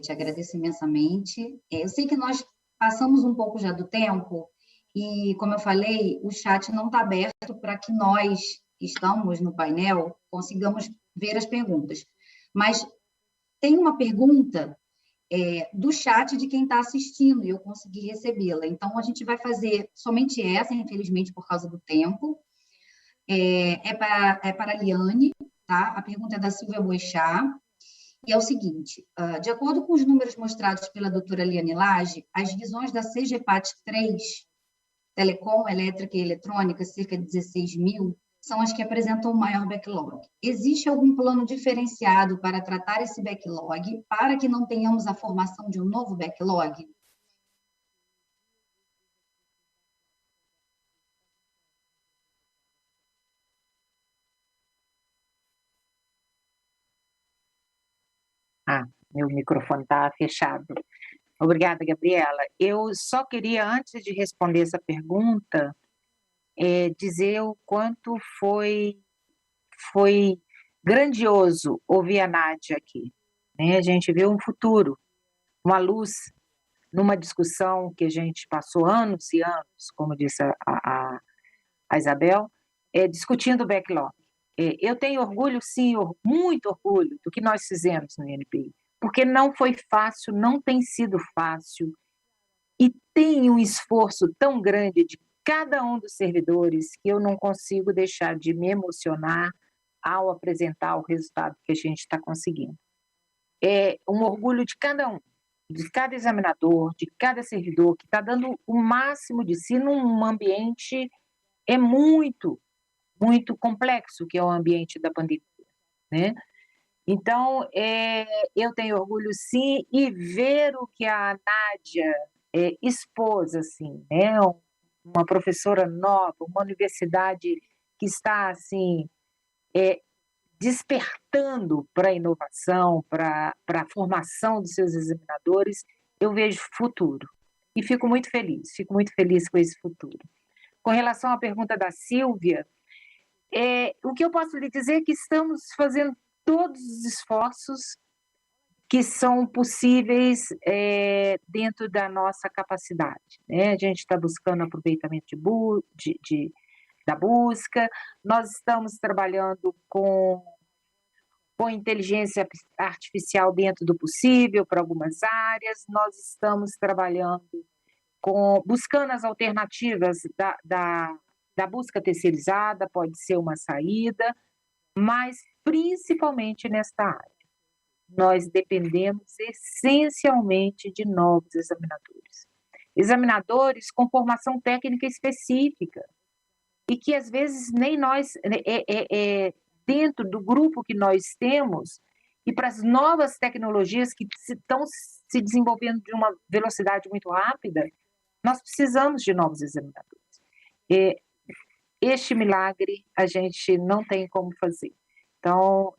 te agradeço imensamente. Eu sei que nós passamos um pouco já do tempo e, como eu falei, o chat não está aberto para que nós que estamos no painel consigamos ver as perguntas. Mas tem uma pergunta do chat de quem está assistindo e eu consegui recebê-la. Então, a gente vai fazer somente essa, infelizmente, por causa do tempo. É para a Liane, tá? A pergunta é da Silvia Boixá, e é o seguinte, de acordo com os números mostrados pela doutora Liane Lage, as divisões da CGPAT 3, Telecom, Elétrica e Eletrônica, cerca de 16 mil, são as que apresentam o maior backlog. Existe algum plano diferenciado para tratar esse backlog, para que não tenhamos a formação de um novo backlog? Meu microfone está fechado. Obrigada, Gabriela. Eu só queria, antes de responder essa pergunta, dizer o quanto foi grandioso ouvir a Nádia aqui, né? A gente vê um futuro, uma luz, numa discussão que a gente passou anos e anos, como disse a Isabel, discutindo o backlog. Eu tenho orgulho, sim, muito orgulho do que nós fizemos no INPI, porque não foi fácil, não tem sido fácil, e tem um esforço tão grande de cada um dos servidores que eu não consigo deixar de me emocionar ao apresentar o resultado que a gente está conseguindo. É um orgulho de cada um, de cada examinador, de cada servidor que está dando o máximo de si num ambiente muito, muito complexo, que é o ambiente da pandemia, né? Então, eu tenho orgulho, sim, e ver o que a Nádia expôs, assim, né? Uma professora nova, uma universidade que está, assim, despertando para a inovação, para a formação dos seus examinadores, eu vejo futuro. E fico muito feliz com esse futuro. Com relação à pergunta da Silvia, o que eu posso lhe dizer é que estamos fazendo todos os esforços que são possíveis dentro da nossa capacidade, né? A gente está buscando aproveitamento da busca, nós estamos trabalhando com inteligência artificial dentro do possível para algumas áreas, nós estamos trabalhando buscando as alternativas da busca terceirizada, pode ser uma saída, mas principalmente nesta área. Nós dependemos essencialmente de novos examinadores. Examinadores com formação técnica específica, e que às vezes nem nós, dentro do grupo que nós temos, e para as novas tecnologias que estão se desenvolvendo de uma velocidade muito rápida, nós precisamos de novos examinadores. Este milagre a gente não tem como fazer. Então,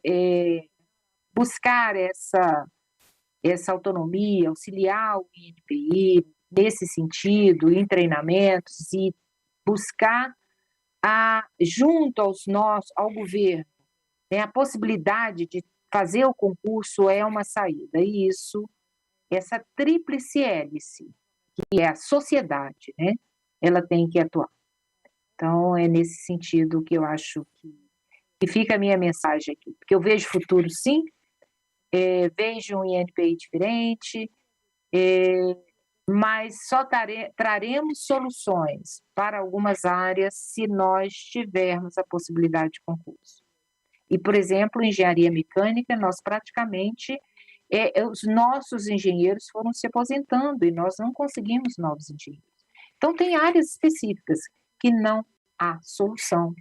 buscar essa autonomia, auxiliar o INPI nesse sentido, em treinamentos, e buscar, junto ao governo, a possibilidade de fazer o concurso é uma saída. E isso, essa tríplice hélice, que é a sociedade, né? Ela tem que atuar. Então, é nesse sentido que eu acho que fica a minha mensagem aqui. Porque eu vejo futuro, sim, vejo um INPI diferente, mas só traremos soluções para algumas áreas se nós tivermos a possibilidade de concurso. E, por exemplo, engenharia mecânica, nós praticamente, os nossos engenheiros foram se aposentando e nós não conseguimos novos engenheiros. Então, tem áreas específicas que não há solução,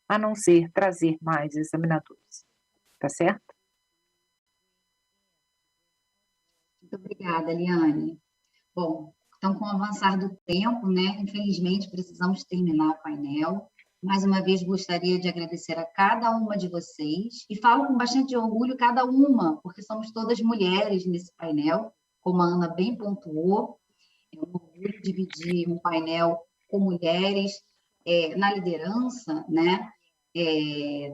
a não ser trazer mais examinadores. Tá certo? Muito obrigada, Eliane. Bom, então, com o avançar do tempo, né, infelizmente, precisamos terminar o painel. Mais uma vez, gostaria de agradecer a cada uma de vocês, e falo com bastante orgulho cada uma, porque somos todas mulheres nesse painel, como a Ana bem pontuou. É um orgulho dividir um painel com mulheres na liderança, né?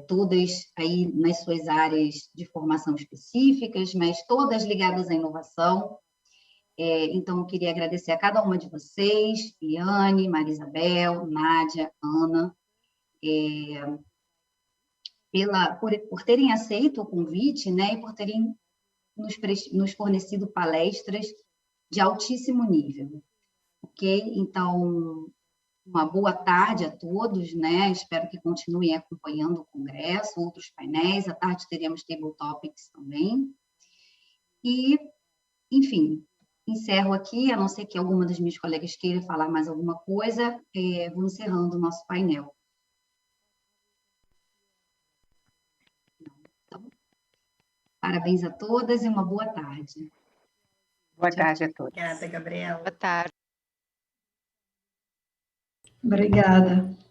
Todas aí nas suas áreas de formação específicas, mas todas ligadas à inovação. Então, eu queria agradecer a cada uma de vocês, Iane, Maria Isabel, Nádia, Ana, por terem aceito o convite, né, e por terem nos fornecido palestras de altíssimo nível. Ok? Então, uma boa tarde a todos, né? Espero que continuem acompanhando o congresso, outros painéis. À tarde teremos Table Topics também. E, enfim, encerro aqui, a não ser que alguma das minhas colegas queira falar mais alguma coisa, vou encerrando o nosso painel. Então, parabéns a todas e uma boa tarde. Boa tarde a todos. Obrigada, Gabriela. Boa tarde. Obrigada.